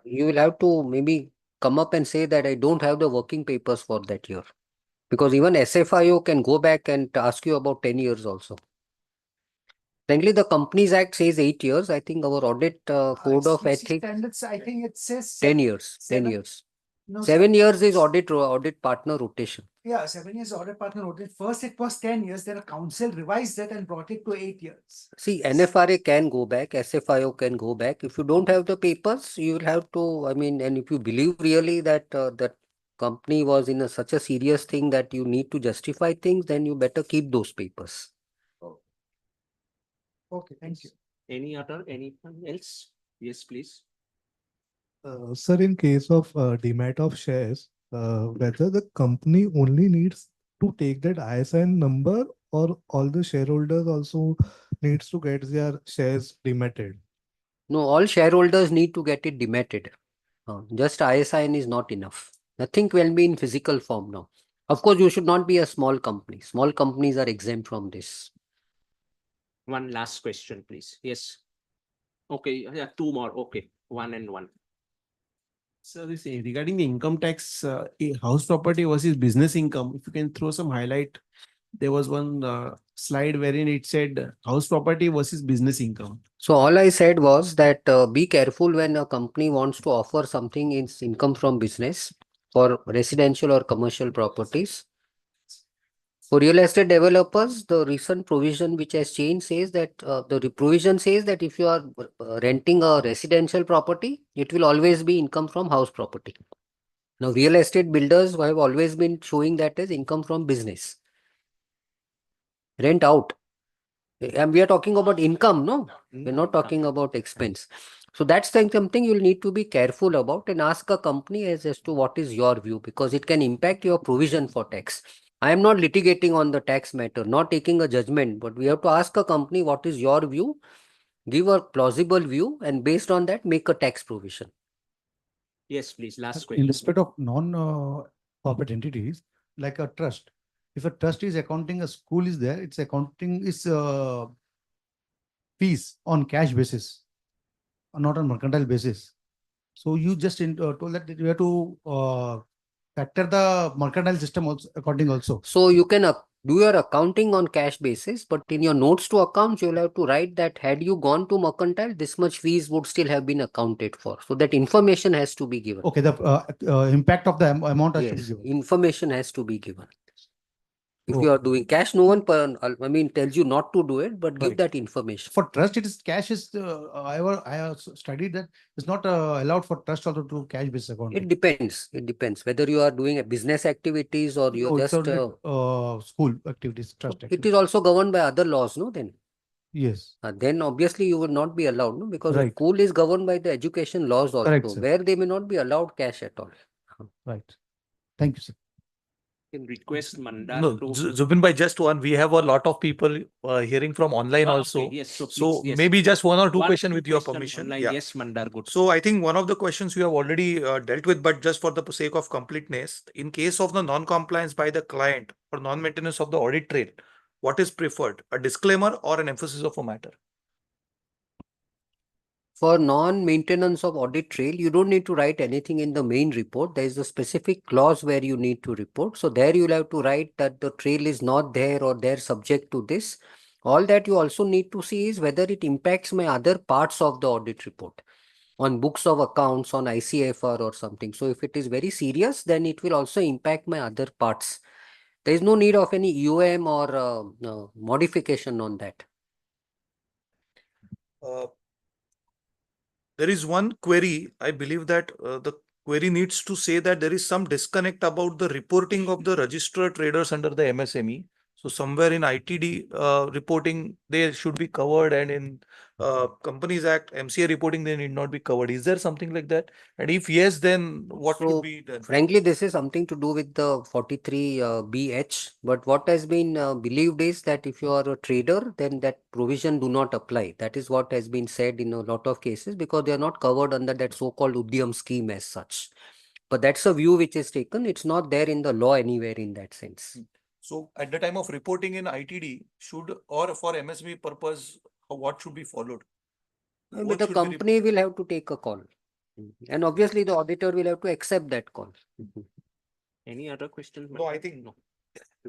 you will have to maybe come up and say that I don't have the working papers for that year. Because even SFIO can go back and ask you about 10 years also. Frankly, the Companies Act says 8 years. I think our audit code of ethics, Standards, I think it says 10 years. 10 seven. years. No, 7 years is audit partner rotation. Yeah, 7 years audit partner audit. First it was 10 years, then a council revised that and brought it to 8 years. See, NFRA can go back, SFIO can go back. If you don't have the papers, you will have to, and if you believe really that that company was in such a serious thing that you need to justify things, then you better keep those papers. Okay, thank you. Anyone else? Yes, please. Sir, in case of demat of shares, whether the company only needs to take that ISIN number or all the shareholders also needs to get their shares dematted? No, all shareholders need to get it dematted. Just ISIN is not enough. Nothing will be in physical form now. Of course, you should not be a small company. Small companies are exempt from this. One last question, please. Yes. Okay, yeah, two more. Okay, one and one. So this regarding the income tax, house property versus business income, if you can throw some highlight. There was one slide wherein it said house property versus business income. So all I said was that be careful when a company wants to offer something in income from business for residential or commercial properties. For real estate developers, the recent provision which has changed says that provision says that if you are renting a residential property, it will always be income from house property. Now, real estate builders have always been showing that as income from business. Rent out. And we are talking about income, no? We're not talking about expense. So that's something you'll need to be careful about and ask a company as to what is your view, because it can impact your provision for tax. I am not litigating on the tax matter, not taking a judgment, but we have to ask a company what is your view, give a plausible view, and based on that, make a tax provision. Yes, please. Last In question. respect of non-corporate entities, like a trust, if a trust is accounting, a school is there, it's accounting its fees on cash basis, not on mercantile basis. So you just told that you have to factor the mercantile system also, accounting also. So you can do your accounting on cash basis, but in your notes to accounts, you'll have to write that had you gone to mercantile, this much fees would still have been accounted for. So that information has to be given. Okay, the impact of the amount has to be Yes, given. information has to be given. If Oh. you are doing cash, no one tells you not to do it, but give Right. that information. For trust, it is cash is I have studied that it's not allowed for trust also to cash based accounting. It depends. It depends whether you are doing a business activities or you're Oh, it's just. school activities, trust It activities. is also governed by other laws, no? Yes. Then obviously you would not be allowed, no? Because Right. school is governed by the education laws also, Correct, sir. where they may not be allowed cash at all. Right. Thank you, sir. Can request Mandar No, to. Zubin bhai, just one. We have a lot of people hearing from online also. Okay, yes, so So please, yes. maybe just one or two One, questions two with your question permission. online. Yeah. Yes, Mandar, good. So I think one of the questions you have already dealt with, but just for the sake of completeness, in case of the non-compliance by the client or non-maintenance of the audit trail, what is preferred, a disclaimer or an emphasis of a matter? For non-maintenance of audit trail, you don't need to write anything in the main report. There is a specific clause where you need to report. So there you'll have to write that the trail is not there or they're subject to this. All that you also need to see is whether it impacts my other parts of the audit report on books of accounts, on ICFR or something. So if it is very serious, then it will also impact my other parts. There is no need of any UM or modification on that. There is one query. I believe that the query needs to say that there is some disconnect about the reporting of the registered traders under the MSME. So somewhere in ITD reporting, they should be covered, and in Companies Act, MCA reporting, they need not be covered. Is there something like that? And if yes, then what So, should be done? frankly, this is something to do with the 43 BH. But what has been believed is that if you are a trader, then that provision do not apply. That is what has been said in a lot of cases because they are not covered under that so-called Udyam scheme as such. But that's a view which is taken. It's not there in the law anywhere in that sense. So at the time of reporting in ITD, should or for MSB purpose, what should be followed? But What the should be company will have to take a call. And obviously the auditor will have to accept that call. Any other questions? No, I think no.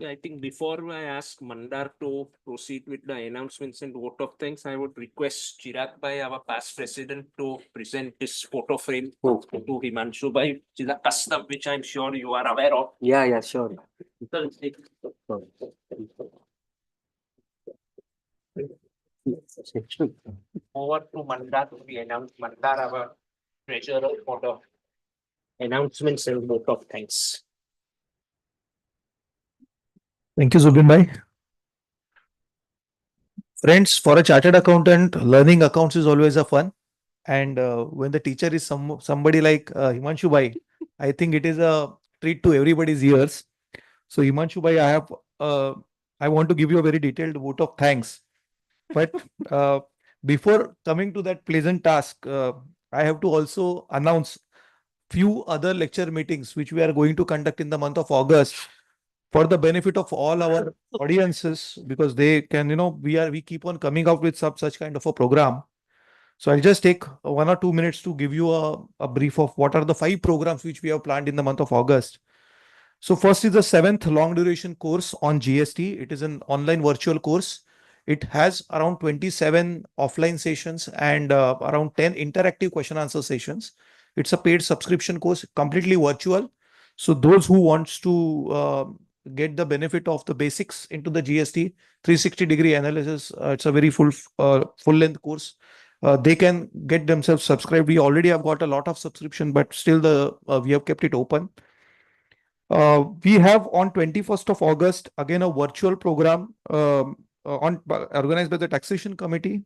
I think before I ask Mandar to proceed with the announcements and vote of thanks, I would request Chirag Bhai, our past president, to present his photo frame to Himanshu Bhai, which is a custom which I'm sure you are aware of. Yeah, sure. Over to Mandar to be announced. Mandar, our treasurer, for the announcements and vote of thanks. Thank you, Zubin bhai. Friends, for a chartered accountant, learning accounts is always a fun. And when the teacher is somebody like Himanshu bhai, I think it is a treat to everybody's ears. So Himanshu bhai, I have I want to give you a very detailed vote of thanks. But before coming to that pleasant task, I have to also announce few other lecture meetings which we are going to conduct in the month of August for the benefit of all our audiences, because they can, we keep on coming out with such kind of a program. So I'll just take 1 or 2 minutes to give you a brief of what are the 5 programs which we have planned in the month of August. So first is the 7th long duration course on GST. It is an online virtual course. It has around 27 offline sessions and around 10 interactive question answer sessions. It's a paid subscription course, completely virtual. So those who wants to get the benefit of the basics into the GST 360-degree analysis, it's a very full length course. They can get themselves subscribed. We already have got a lot of subscription, but still we have kept it open. We have on 21st of August, again, a virtual program organized by the Taxation Committee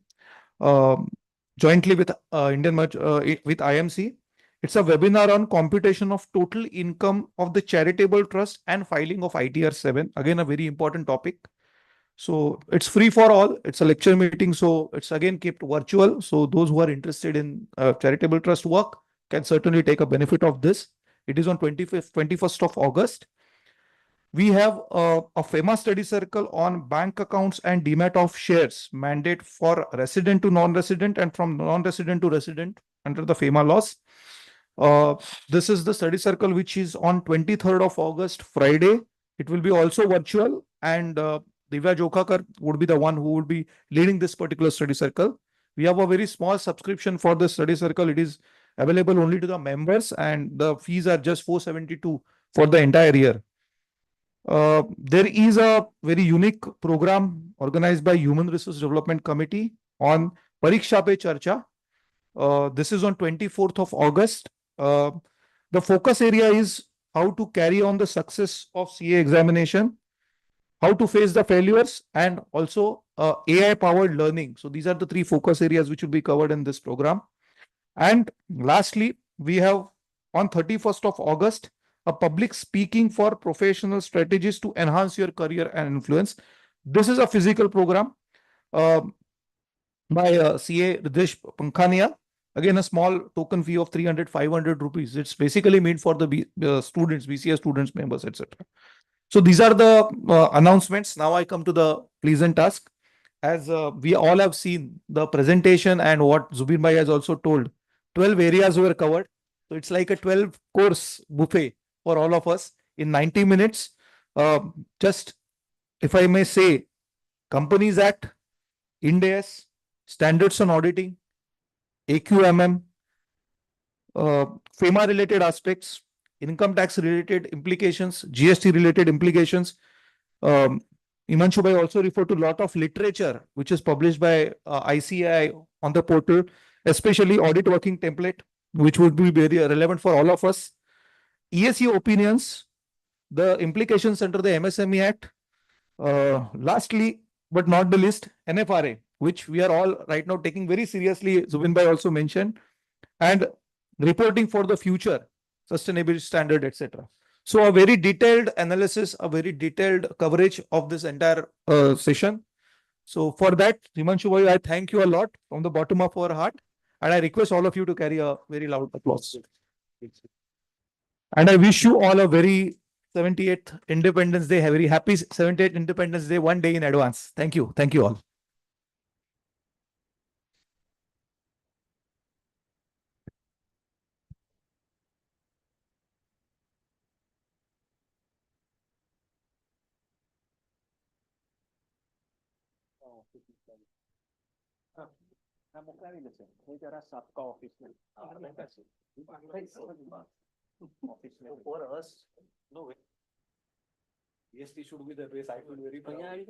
jointly with with IMC. It's a webinar on computation of total income of the charitable trust and filing of ITR 7. Again, a very important topic. So it's free for all. It's a lecture meeting. So it's again kept virtual. So those who are interested in charitable trust work can certainly take a benefit of this. It is on 21st of August. We have a FEMA study circle on bank accounts and demat of shares, mandate for resident to non-resident and from non-resident to resident under the FEMA laws. This is the study circle which is on 23rd of August, Friday. It will be also virtual, and Divya Jokhakar would be the one who would be leading this particular study circle. We have a very small subscription for the study circle. It is available only to the members, and the fees are just 472 for the entire year. There is a very unique program organized by Human Resource Development Committee on Pariksha Pe Charcha. This is on 24th of August. The focus area is how to carry on the success of CA examination, how to face the failures, and also AI-powered learning. So these are the 3 focus areas which will be covered in this program. And lastly, we have on 31st of August, a public speaking for professional strategies to enhance your career and influence. This is a physical program by CA Ridesh Pankhania. Again, a small token fee of 300-500 rupees. It's basically made for the students, BCA students, members, etc. So these are the announcements. Now I come to the pleasant task. As we all have seen the presentation and what Zubin Bhai has also told, 12 areas were covered. So it's like a 12 course buffet for all of us in 90 minutes. Just, if I may say, Companies Act, Ind AS, Standards on Auditing, AQMM, FEMA related aspects, income tax related implications, GST related implications. Himanshu Bhai also referred to a lot of literature which is published by ICAI on the portal, especially audit working template, which would be very relevant for all of us. ESE opinions, the implications under the MSME Act. Lastly, but not the least, NFRA, which we are all right now taking very seriously, Zubin Bhai also mentioned, and reporting for the future, sustainability standard, etc. So a very detailed analysis, a very detailed coverage of this entire session. So for that, Himanshu Bhai, I thank you a lot from the bottom of our heart, and I request all of you to carry a very loud applause. And I wish you all a very 78th Independence Day, a very happy 78th Independence Day, one day in advance. Thank you. Thank you all. For us, no way. EST should be the base. I feel very proud.